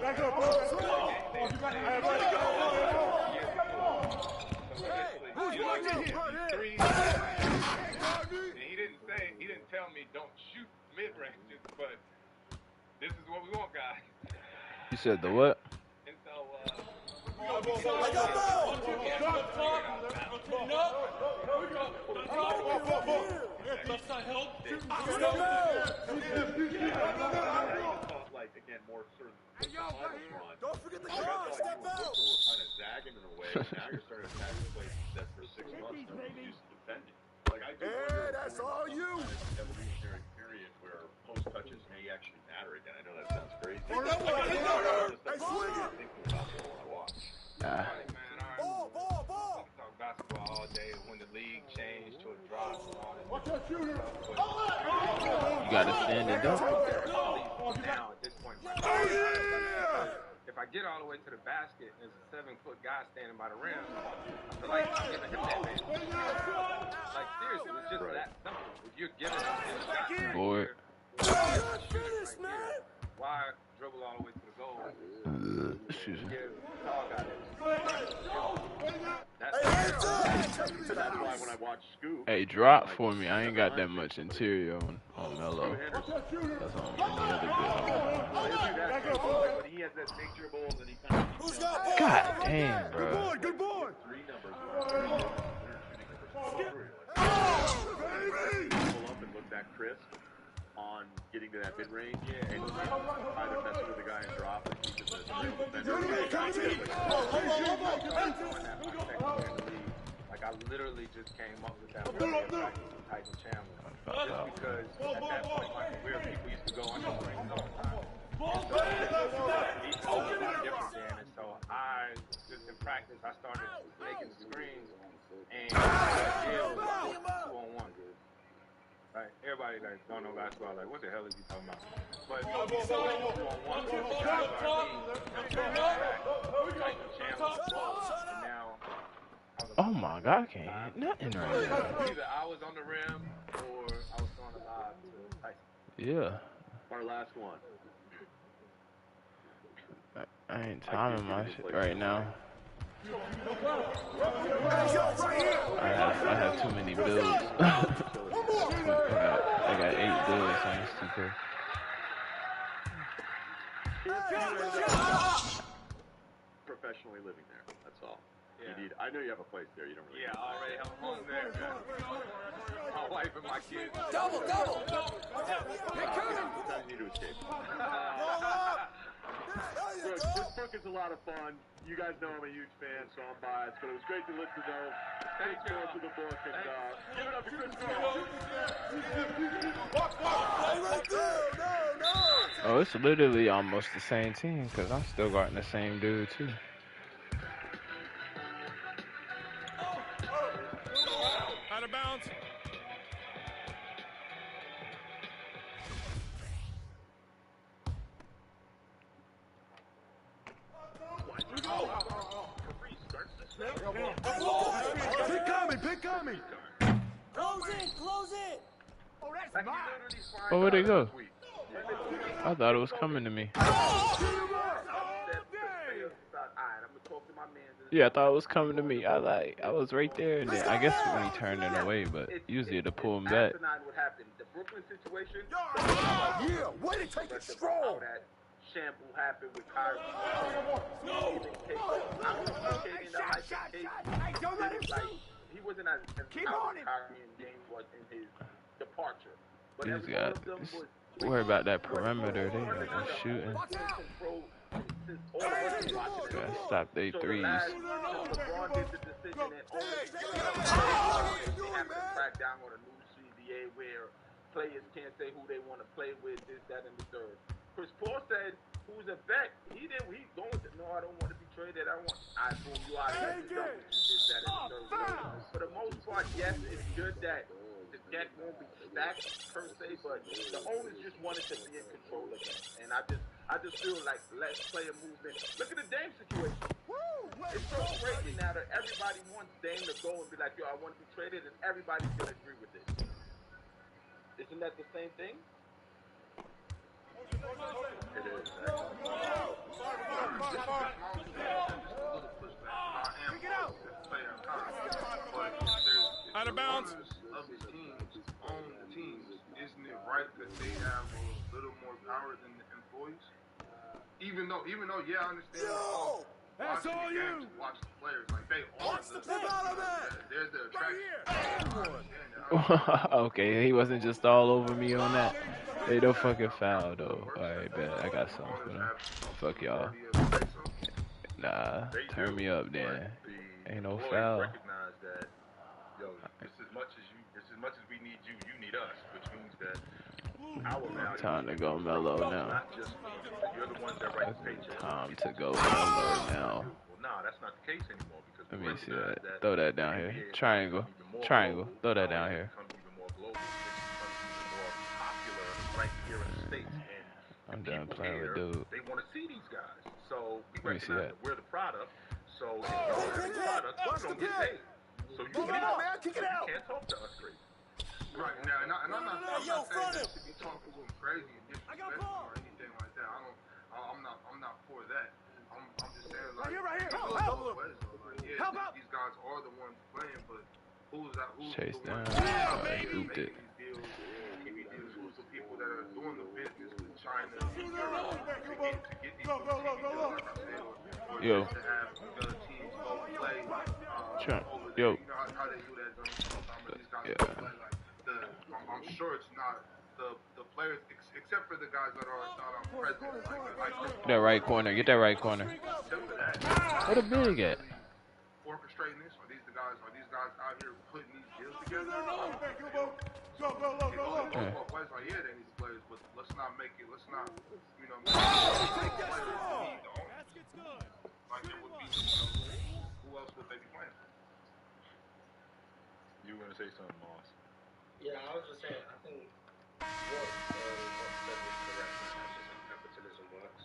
Back up, bro! three. And he didn't tell me don't shoot mid ranges, but this is what we want, guys. You said the what? And so, I got ball! Left side help. like again more sort of Don't forget the I car! thought Step you out! were kind of zagging in a way. Now you're starting to attack the place that for 6 months no one's used to defending. Like I do wonder Hey, if that's we're all in you! some kind of evolutionary period where post touches may actually matter again. I know that sounds crazy. Hey, swing it! Thinking about it while I watch. Ah, Ball! We talk basketball all day when the league changed to a drop and all that. Watch that shooter! you gotta stand and dunk. Now at this point, if I get all the way to the basket and there's a 7-foot guy standing by the rim, I feel like I'm giving him that man. Like seriously, it's just that simple. If you're giving him his shot, Boy. Finish, man! why dribble all the way to the goal? Excuse me. Give the tall guy that. Hey, hands up! That's why when I watch Scoop, Hey, drop for me. I ain't got that much interior on Melo. That's on any other when he has that big dribble and then he kind of Who's got ball? God damn, bro. Good boy! 3 numbers. Pull up and look that crisp on getting to that mid range and either messing with the guy and drop and keep it Like I literally just came up with that word, Titan Chandler. Just because at that point in my career, people used to go under screens all the time. He's always been different then, and so I just in practice I started making screens and deal 2-on-1. Right? Everybody that don't know basketball, like, what the hell is he talking about? But 2-on-1, Oh my God, I can't hit nothing right now. either I was on the rim or I was throwing a lob to Tyson. Yeah. Our last one. I ain't timing my shit right now. I have too many builds. I got 8 builds, so it's too quick. Professionally living there. That's all. Yeah. You need. I know you have a place there. You don't really. Yeah, I already have a home there. My wife and my kids. Double! Sometimes you need to escape. This book is a lot of fun. You guys know I'm a huge fan, so I'm biased. But it was great to listen to those. Thanks for the book and give it up for Chris. Oh, it's literally almost the same team because I'm still guarding the same dude too. Out of bounds. Pick on me! Close it! Oh, where'd it go? I thought it was coming to me. Alright, I'm gonna talk to my man. Yeah, I thought it was coming to me. I was right there, and then I guess when he turned it away, but usually to pull him back. Asinine what happened. The Brooklyn situation. Yeah, way to take it strong. That shamble happened with Kyrie. He wasn't as out as Kyrie and James was in his departure. But These every one guys of them was worry about that perimeter. They are shooting. Gotta stop their threes. LeBron did the decision and they have to crack down on a new CBA where players can't say who they want to play with, this, that, and the third. Chris Paul said, "Who's a vet?" He's going to, no, I don't want to be traded. I boom you out of this, that, and the third. For the most part, yes, it's good that the deck won't be stacked per se, but the owners just wanted to be in control again. And I just feel like let's play a movement. Look at the Dame situation. It's so crazy now that everybody wants Dame to go and be like, yo, I want to be traded, and everybody's going to agree with it. Isn't that the same thing? It is. Out of bounds. Other teams own the teams. Isn't it right that they have a little more power than the employees? Even though, yeah, I understand. That's all you. Watch the players, like they are the development. They're the attraction. Okay, he wasn't just all over me on that. They don't fucking foul though. Alright, bet I got something for them. Fuck y'all. Nah, turn me up then. Ain't no foul. Recognize that, yo, just as much as we need you, you need us, which means that our value. Time to go mellow now. Not just you're the ones that write the paycheck. Time to go mellow now. Well, nah, that's not the case anymore because Let me see that. Throw that down here. Triangle. Triangle. Throw that down here. I'm done playing with dude. They want to see these guys. So we Let me see recognize that. that we're the product. So if you're the product, you don't get paid. So you Kick it out, man. Kick it out. can't talk to us crazy. Right now, and I'm not Yo, front saying him. that to be talking to them crazy and disrespectful or anything like that. I'm not for that. I'm just saying like Right here. Help out. These guys are the ones playing, but who's Chase the down. one He ooped it. who's the people that are doing the business with China to get these Yo. to have the teams go play Try. over there. Yo. You know how they do that sometimes with these guys Yeah. go play like I'm sure it's not the players except for the guys that are president like That right corner. Get that right corner. What a big at? orchestrating this. Are these guys out here putting these deals together? Yeah. Yeah, they need players, but let's not make it. Let's not, you know, make the players need the owners. Like it would be, who else would they be playing? You were gonna say something, Moss? Yeah, I was just saying, I think what said was correct. That's just how capitalism works.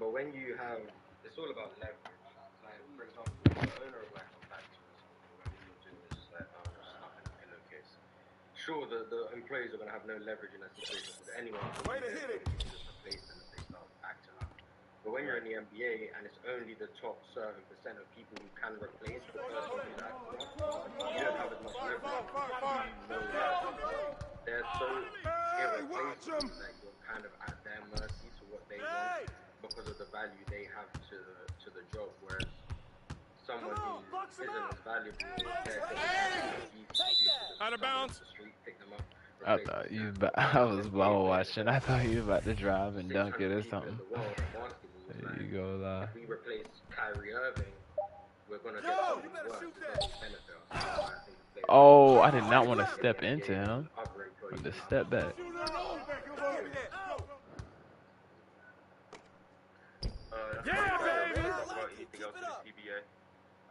But when you have, it's all about leverage. Like, for example, the owner of like a factory or something, when you're doing this, like, stuff in a pillowcase. Sure, the employees are going to have no leverage in that situation because anyone can just replace them if they start acting up. But when you're in the NBA and it's only the top certain percent of people who can replace the person who's acting up, you don't have as much leverage. You know that they're so irreplaceable that you're kind of at their mercy to what they want because of the value they have to the job. Whereas someone who isn't as valuable, Out of bounds. I thought you. I was ball watching. I thought you was about to drive and dunk it or something. There you go, If we replace Kyrie Irving, we're gonna get something worse. Oh, I did not want to step into him. I wanted to step back. Yeah, baby. Anything else in the CBA?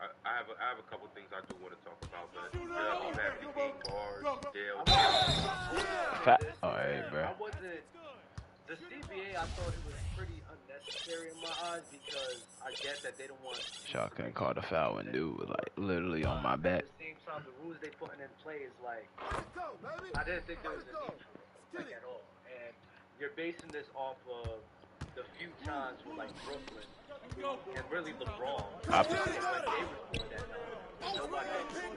I have a couple things I do want to talk about, but we've had big bars, Dale. Alright, bro. The CBA, I thought it was pretty unnecessary in my eyes because I get that they don't want. Y'all couldn't call the foul when dude was like literally on my back. At the same time, the rules they putting in play is like, I didn't think there was a need for it, like at all. And you're basing this off of the few times with like Brooklyn and really LeBron, Opposite. like they were doing that. Nobody else was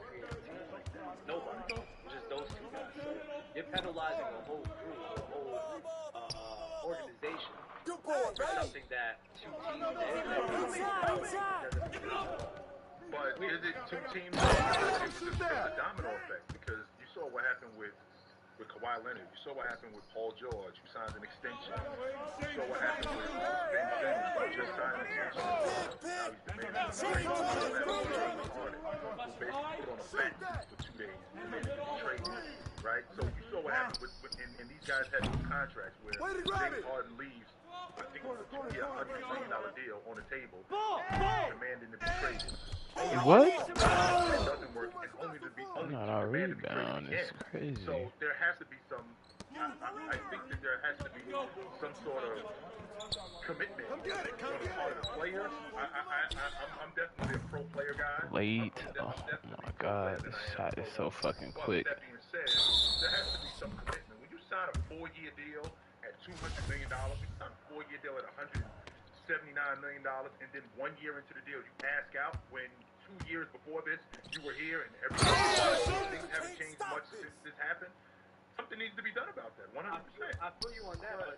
creating teams like that. Nobody. Just those two guys. So you're penalizing a whole group, a whole organization for something that two teams did. But is it two teams? It's a domino effect because you saw what happened with Kawhi Leonard. You saw what happened with Paul George, who signed an extension. You saw what happened with Ben Simmons, who just signed an extension. Now he's demanding a trade. Who basically put on a fat suit for 2 days, demanding to be traded. Right? So you saw what happened and these guys had new contracts where James Harden leaves. I think it was a $100 million deal on the table, demanding to be traded. What? It doesn't work, and only to be Not our demanded to be rebound. traded It's again. crazy. So there has to be some. I think that there has to be some sort of commitment on the part of the players. I'm definitely a pro player guy. Late. I'm Oh definitely my pro God, player than this I am shot pro is so player. fucking But quick. that being said, there has to be some commitment. When you sign a 4-year deal at $200 million, you sign a 4-year deal at $179 million, and then 1 year into the deal, you ask out when 2 years before this, you were here and things haven't changed much since this happened. Something needs to be done about that, 100%. I feel you on that, but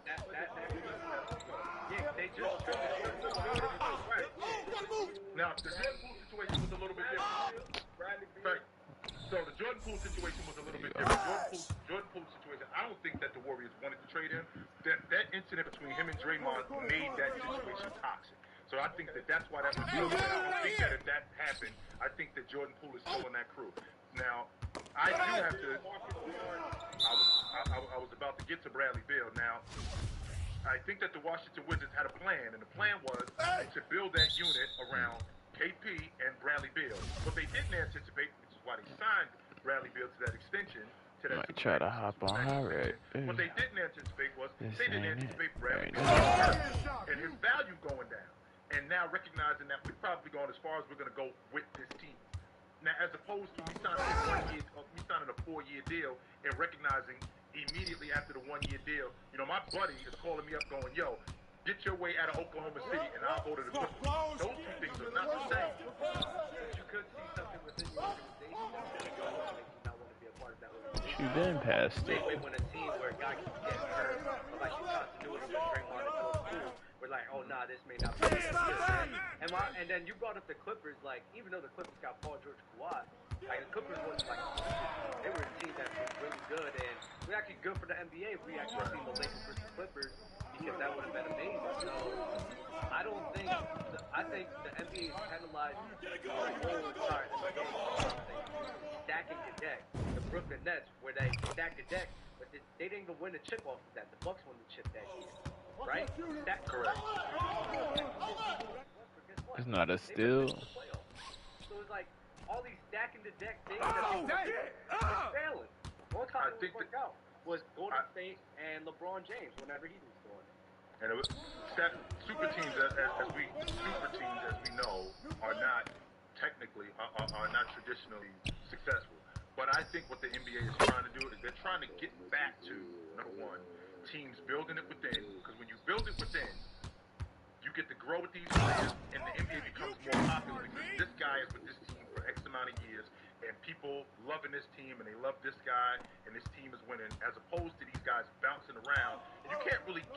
yeah, they just Now, the Jordan Poole situation was a little bit different. Right. So the Jordan Poole situation was a little bit different. Jordan Poole situation, I don't think that the Warriors wanted to trade him. That incident between him and Draymond made that situation toxic. So I think that that's why that was so good. I don't think that if that happened, I think that Jordan Poole is still in that crew. Now, I do have to. I was about to get to Bradley Beal. Now, I think that the Washington Wizards had a plan, and the plan was to build that unit around KP and Bradley Beal. What they didn't anticipate, which is why they signed Bradley Beal to that extension, to that Might try to hop on Harrod. what they didn't anticipate was This they didn't ain't it. anticipate Bradley Very Beal and his value going down. And now recognizing that we're probably going as far as we're going to go with this team. Now, as opposed to me signing a 4-year deal and recognizing immediately after the 1-year deal, my buddy is calling me up going, yo, get your way out of Oklahoma City and I'll go to the Clippers. Those two things are not the same. you could see something within your organization that's going to make you not want to be a part of that organization. You been past it. Same way when a team where a guy can get hurt, or like you continuity with Draymond and Poole, we're like, oh nah, this may not be good. And then you brought up the Clippers, like even though the Clippers got Paul George, Kawhi, like the Clippers was like they were a team that was really good, and we're actually good for the NBA if we actually seen the Lakers versus Clippers, because that would have been amazing. So I think the NBA is penalizing the whole stacking the deck. The Brooklyn Nets, where they stacked the deck, but they didn't even win a chip off of that. The Bucks won the chip that year, right? That's correct. It's not a steal. So it's like all these stacking the deck things that people were failing. One time it worked out was Golden State and LeBron James whenever he was doing it. And it was, super teams, as we know, are not technically are not traditionally successful. But I think what the NBA is trying to do is they're trying to get back to, number one, teams building it within. Because when you build it within, you get to grow with these players, and the NBA becomes more popular because this guy is with this team for X amount of years, and people loving this team, and they love this guy, and this team is winning, as opposed to these guys bouncing around. And you can't really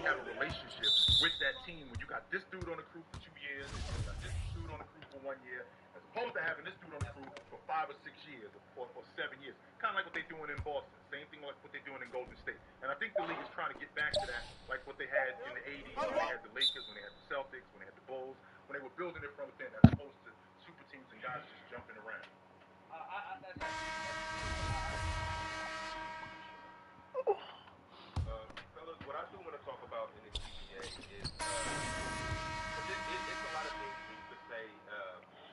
have a relationship with that team when you got this dude on the crew for 2 years, and you got this dude on the crew for 1 year, as opposed to having this dude on the crew for 5 or 6 years or 7 years. Kind of like what they're doing in Boston. Same thing like what they're doing in Golden State. And I think the league is trying to get back to that, like what they had in the 80s, when they had the Lakers, when they had the Celtics, when they had the Bulls, when they were building it from within, as opposed to super teams and guys just jumping around. Fellas, what I do want to talk about in the CBA is it's a lot of things you could say.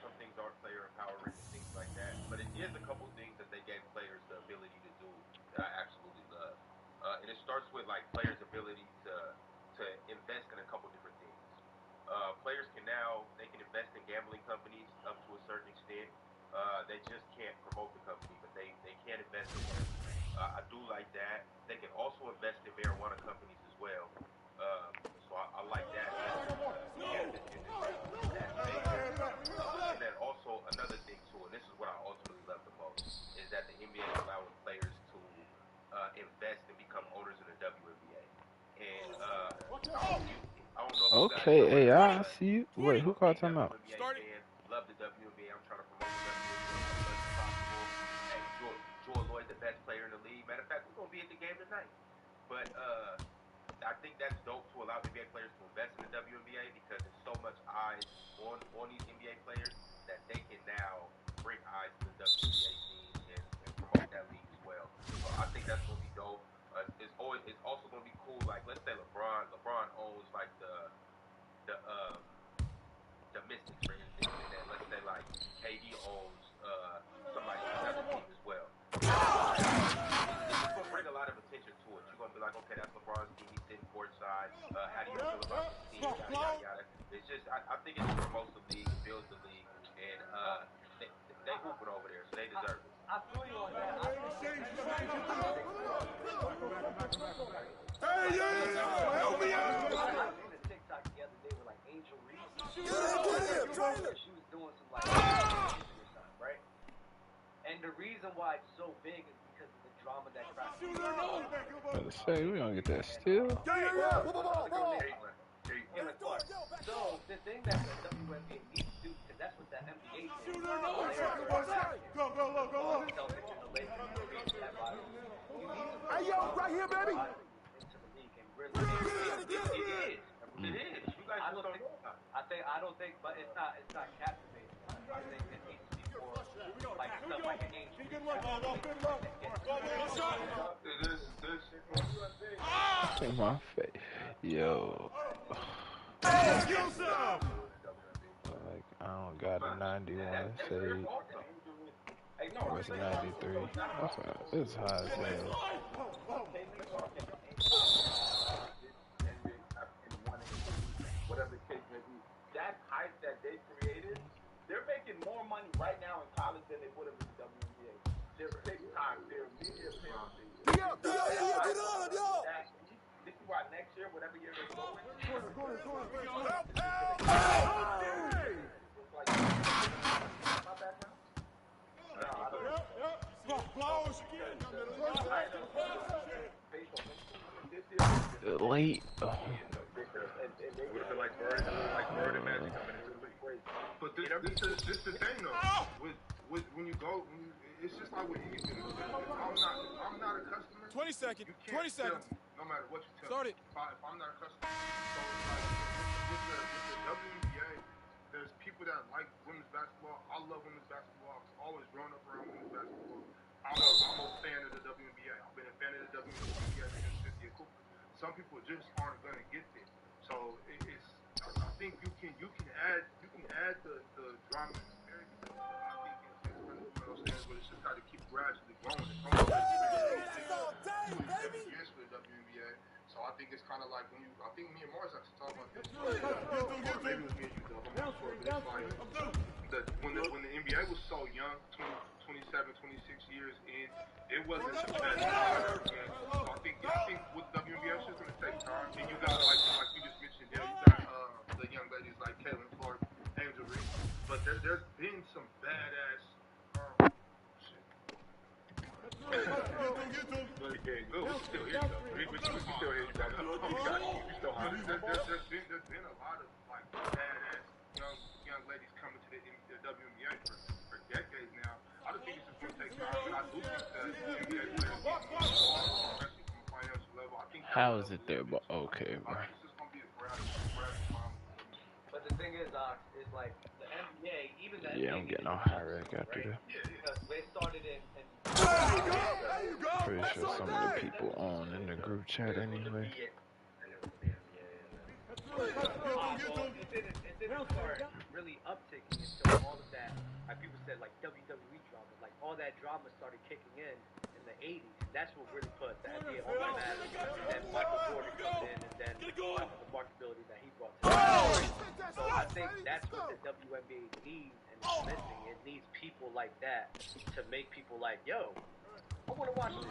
Some things are player empowering and things like that, but it is a couple things that they gave players the ability to do that I absolutely love. And it starts with like players' ability to invest in a couple different things. Players can invest in gambling companies up to a certain extent. They just can't promote the company, but they can invest in them. I do like that. They can also invest in marijuana companies as well. I don't know if you guys Okay, know it. AI, I see you. Wait, who called time out? WNBA fans love the WNBA. I'm trying to promote the WNBA as much as possible. Hey, Joy Lloyd, the best player in the league. Matter of fact, we're gonna be at the game tonight. But I think that's dope to allow NBA players to invest in the WNBA because there's so much eyes on these NBA players that they can now bring eyes to the WNBA team and promote that league as well. So I think that's gonna be dope. It's also gonna be cool. Like let's say LeBron owns like the Mystics, for instance, and then let's say like KD owns somebody another team as well. It's gonna bring a lot of attention to it. You're gonna be like, okay, that's LeBron's team. He's sitting courtside. How do you feel about this team? Yada yada yada. It's just I think it promotes the league, builds the league, and they hooping over there, so they deserve it. I feel you on that. Hey, yeah! Help me out! I seen a TikTok the other day with like Angel Reese. She was doing some like or something, right? And the reason why it's so big is because of the drama that Let's say we gonna get that still. So the thing that the WNBA needs to do, because that's what the NBA did. Hey, yo, right here, baby! Into the league and really it is. I don't think, but it's not captivating. I think it needs to be more like stuff like an Angel. In my face. Yo. Let's go, some! Like, I don't got a 91 shade. Or it's a 93. That's high. It's high as hell. Whatever the case may be, that hype that they created, they're making more money right now in college than they would have in the WNBA. They're big time, they're media fans. This is why next year, whatever year they're Late. Like Bird and Magic coming into the league. But this the thing though. With when you go, it's just like with anything. I'm not a customer. 20 seconds. You can't 20 seconds. Me, no matter what you tell Start me. it. If I'm not a customer, so it's like with the WNBA, there's people that like women's basketball. I love women's basketball. I've always grown up around women's basketball. I'm a fan of the WNBA. I've been a fan of the WNBA since Cynthia Cooper. Some people just aren't gonna get there. So it's. I think you can add the drama and experience. I think it's one of those things, but it's just got to keep gradually growing. It's only been 27 years for the WNBA, so I think it's kind of like when I think me and Mars actually talked about this. Or maybe it was me and you, though. I'm not sure, but it's like when the NBA was so young, 27, 26 years in, it wasn't the best time. So I think with WNBA, it's just going to take time. And you got like you just mentioned, you got the young ladies like Caitlin Clark, Angel Reese, but there's been some badass shit. Good. We still here though. We still here. You still hot. There's been a lot of like badass young ladies coming to the WNBA for decades now. I just think it's just going to take time, and I do think that NBA players, especially from a financial level, I think. How is it there? But okay, bro. It's just going to be a gradual. But the thing is like the NBA, even the Yeah, I'm getting on high rec after that. because they started in Pretty sure some of the people on in the group chat anyway. It didn't start really upticking until all of that, like people said, like WWE drama, like all that drama started kicking in the 80s. That's what really put the NBA on the map. And then Michael Jordan comes in, and then the marketability that he brought to it. So I think that's what the WNBA needs, and it's missing. It needs people like that to make people like, yo, I want to watch this.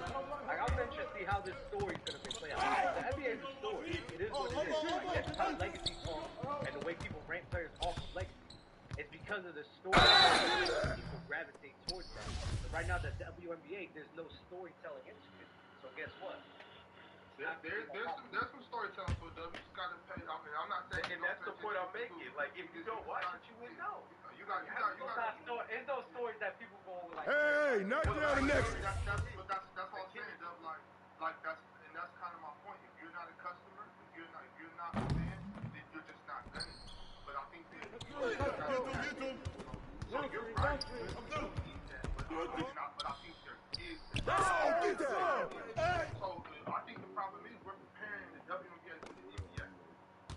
Like, I'm interested to see how this story's going to be played out. The NBA is a story. It is what it is. Like, that's how legacy forms, and the way people rank players off of legacy. It's because of the story that people gravitate towards that. But right now, the WNBA, there's no storytelling into it. So guess what? There's some storytelling for W. You just gotta pay. I mean, I'm not saying. And that's the point I'm making. Like, if you don't watch it, you wouldn't know. You got. It's those stories that people go like. Hey, knock down the next. That's all I'm saying, Dub. Like that's kind of my point. If you're not a customer, if you're not a fan, then you're just not gonna. But I think that Get them. so you're right. But I think there is. Get that. So I think the problem is we're comparing the WNBA to the NBA.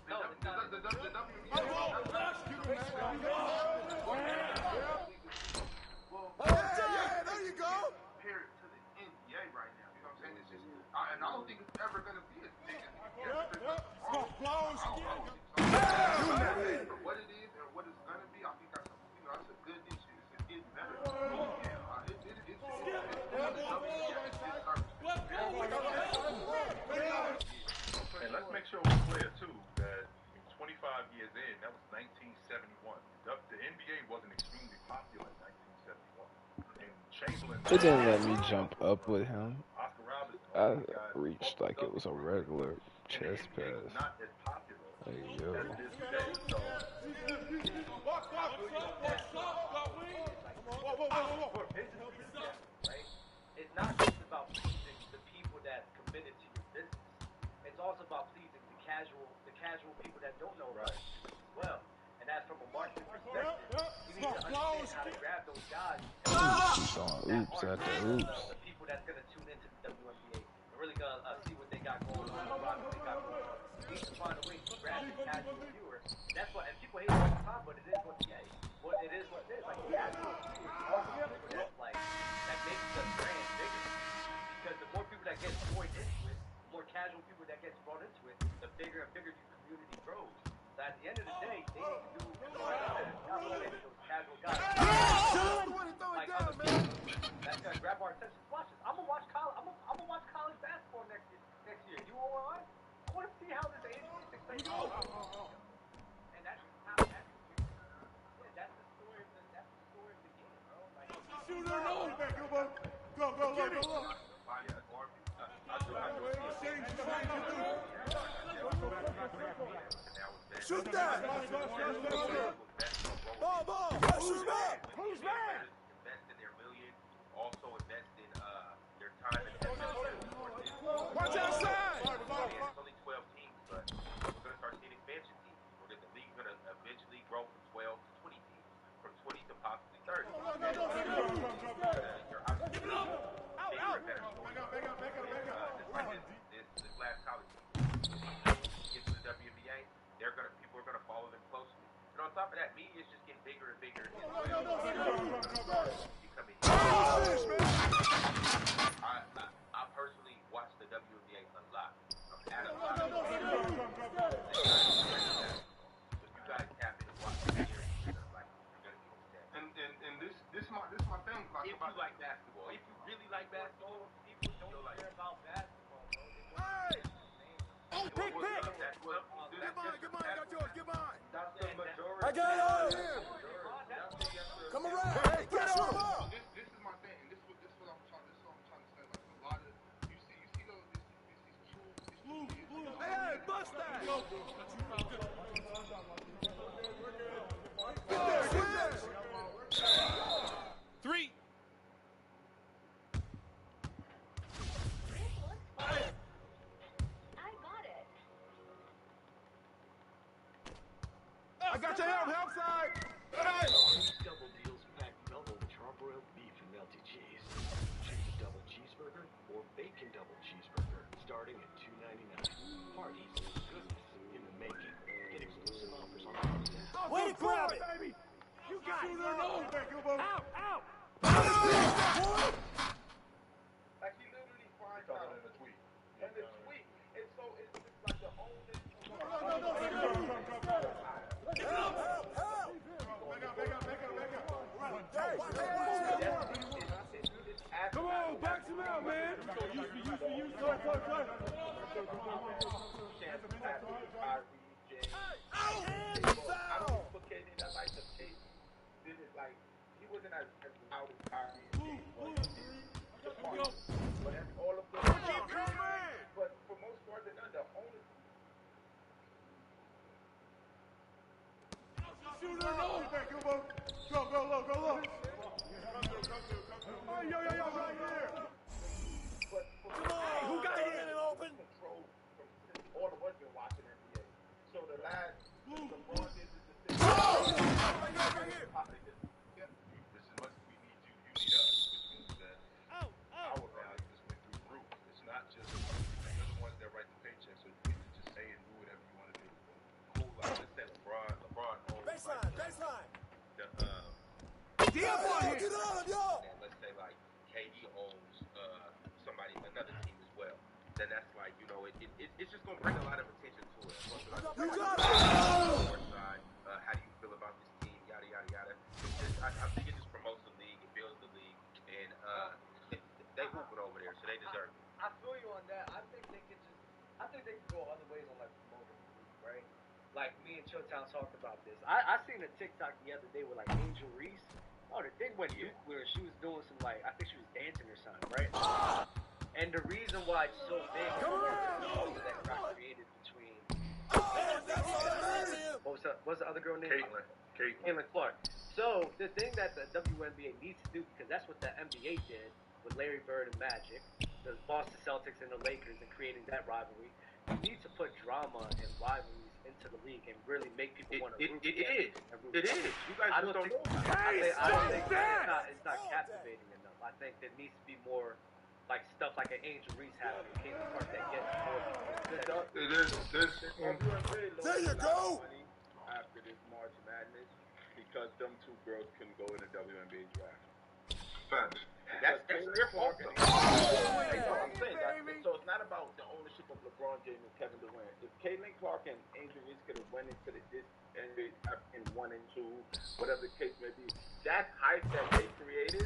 The WNBA. Yeah, there you go. Compare it to the NBA right now. You know what I'm saying? It's just, and I don't think it's ever gonna be as big as the NBA. For what it is and what it's gonna be, I think that's a good issue. It's getting better. And let's make sure we're clear too that 25 years in, that was 1971. The NBA wasn't extremely popular in 1971. And Chamberlain. It didn't let me jump up with him. Oscar Robertson. I reached like it was a regular chest The NBA was pass. not as popular Like, as yo. it is today. So For business, right? It's not just about pleasing the people that committed to your business. It's also about pleasing the casual people that don't know about it as well. And that's from a marketing perspective. You need to understand how to grab those guys. Throwing oops after oops. The people that's gonna tune into the WNBA and really gonna see what they got going on, what they got going on. You need to find a way to grab the casual viewer. That's what, and people hate it all the time, but it is what it is. What it is, what it is. Like casual viewers are the people that makes the brand bigger. Because the more people that get joined into it, the more casual people that gets brought into it, the bigger and bigger your community grows. So at the end of the day, they need to do those casual guys. Like other people that's gonna grab our attention. Watch this. I'm gonna watch college basketball next year. You all right? I want to see how this age 26 thing goes. And that's how that's the story of the game, bro. Like, Shooter, no. Go. Shoot that. Ball. Who's back? invest in their millions, also invest in their time and effort. Watch outside. It's only 12 teams, but we're going to start seeing expansion teams. The league's going to eventually grow from 12 to 20 teams, from 20 to possibly 30. You're obviously bigger and better stories. This last college team gets to the WNBA, people are gonna follow them closely. And on top of that, media is just getting bigger and bigger. Becoming I personally watch the WNBA a lot. I'm at a lot of so you guys tap in and watch the series, you're gonna be And this my thing. Like, if you like basketball, if you really like basketball, people don't care about basketball, bro. Pick. Get mine. I got yours. Get mine. That's the majority. I got it. Come around. Hey, get him up. This is my thing, and this is what I'm trying to say. Like a lot of you see those these two. Hey, bust that. Three. I got your help side. Hey. Double deals pack double charbroiled beef and melty cheese. Choose a double cheeseburger or bacon double cheeseburger, starting at $2.99. Parties, goodness in the making. Get exclusive offers on the Way to grab it, baby. You got it. Out. Like he literally finds out in the tweet. And the tweet, it's like the oldest. Come on, box him out, man. He wasn't as loud as Kyrie. But all of them. But for most and let's say like KD owns another team as well, then that's like, you know, it's just gonna bring a lot of attention to it. Side, how do you feel about this team? Yada yada yada. It's just, I think it just promotes the league, it builds the league, and they hoop it over there, so they deserve it. I feel you on that. I think they could go other ways on like promoting the league, right? Like me and Chilltown talked about this. I seen a TikTok the other day with like Angel Reese. Oh, the thing went nuclear. She was doing some like, I think she was dancing or something, right? And the reason why it's so big is because that got created between what's the other girl name? Caitlin Clark. So the thing that the WNBA needs to do, because that's what the NBA did with Larry Bird and Magic, the Boston Celtics and the Lakers, and creating that rivalry. You need to put drama and rivalries into the league and really make people want to root. It is. You guys just don't know. I don't think it's not captivating enough. I think there needs to be more like stuff like an Angel Reese happening, Caitlin Clark, that gets more people. There you go. After this March Madness, because them two girls couldn't go in the WNBA draft. Facts. That's their fault. I'm saying so it's not about the ownership of LeBron James and Kevin Durant. If Caitlin Clark and Angel Reese could have went into this NBA in 1 and 2, whatever the case may be, that hype that they created,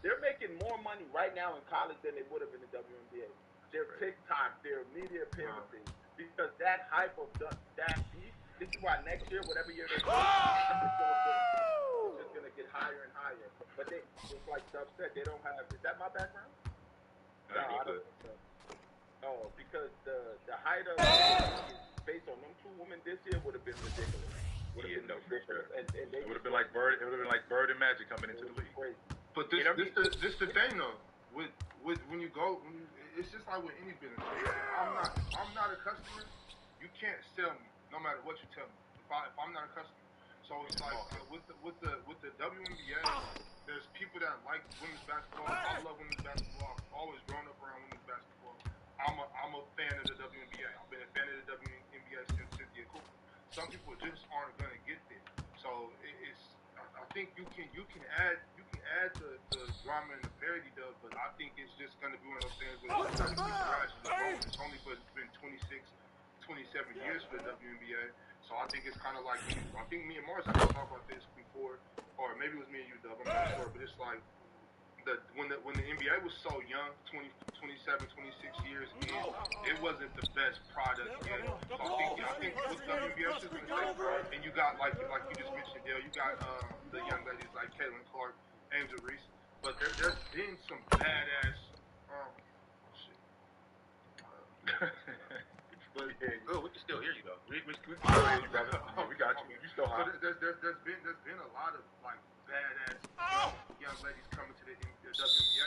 they're making more money right now in college than they would have in the WNBA. Their TikTok, their media appearances, because that hype of that beef. This is why next year, whatever year they go, it's just gonna get higher and higher. But they, just like Dub said, they don't have. Is that my background? No, I don't think so. Oh, because the height of based on them two women this year would have been ridiculous. Yeah, no, for sure. And It would have been like Bird. It would have been like Bird and Magic coming into the league. Crazy. But this the thing though. With when you go, it's just like with any business. I'm not a customer. You can't sell me no matter what you tell me. If I'm not a customer, so it's like with the WNBA, there's people that like women's basketball. I love women's basketball. I've always grown up around women's basketball. I'm a fan of the WNBA. I've been a fan of the WNBA since Cynthia Cooper. Some people just aren't gonna get there. So I think you can add the drama and the parody though, but I think it's just gonna be one of those things where it's only been 27 years for the WNBA. So I think it's kind of like, I think me and Mars actually talked about this before, or maybe it was me and you, Dub, I'm not sure, but it's like when the NBA was so young, 27, 26 years in, it wasn't the best product yet. So I think with WNBA, she's gonna say, and you got like you just mentioned, Dale, you got the young ladies like Caitlin Clark, Angel Reese, but there's been some badass. But we can still hear you though. We can still hear you, brother. We got you. You still hot. So there's been a lot of like badass young ladies coming to the WNBA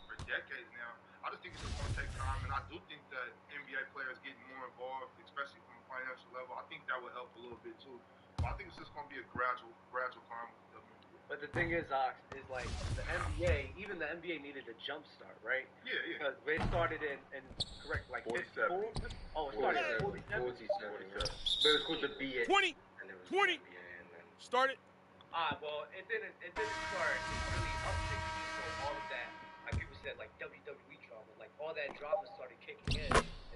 for decades now. I just think it's just gonna take time, and I do think that NBA players getting more involved, especially from a financial level. I think that would help a little bit too. But I think it's just gonna be a gradual climb with the WNBA. But the thing is, Ox, is like the NBA, even the NBA needed a jump start, right? Yeah. Because they started in correct, like 47. 54? Oh, it started in 47? But it's called the BA. 20. And it was 20. the NBA, and then Started. Well, it didn't start really uptick until all of that, like people said, like WWE drama, like all that drama started kicking in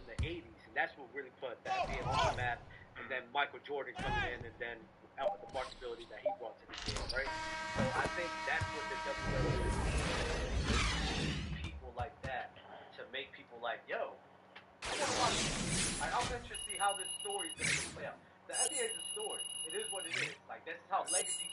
the 80s, and that's what really put the NBA on the map. And then Michael Jordan coming in, and then out with the marketability that he brought to the game, right? So I think that's what the WWE people like that to make people like, yo, I gotta watch this. Like, I'm interested to see how this story is going to play out. The NBA is a story. It is what it is. Like, this is how legacy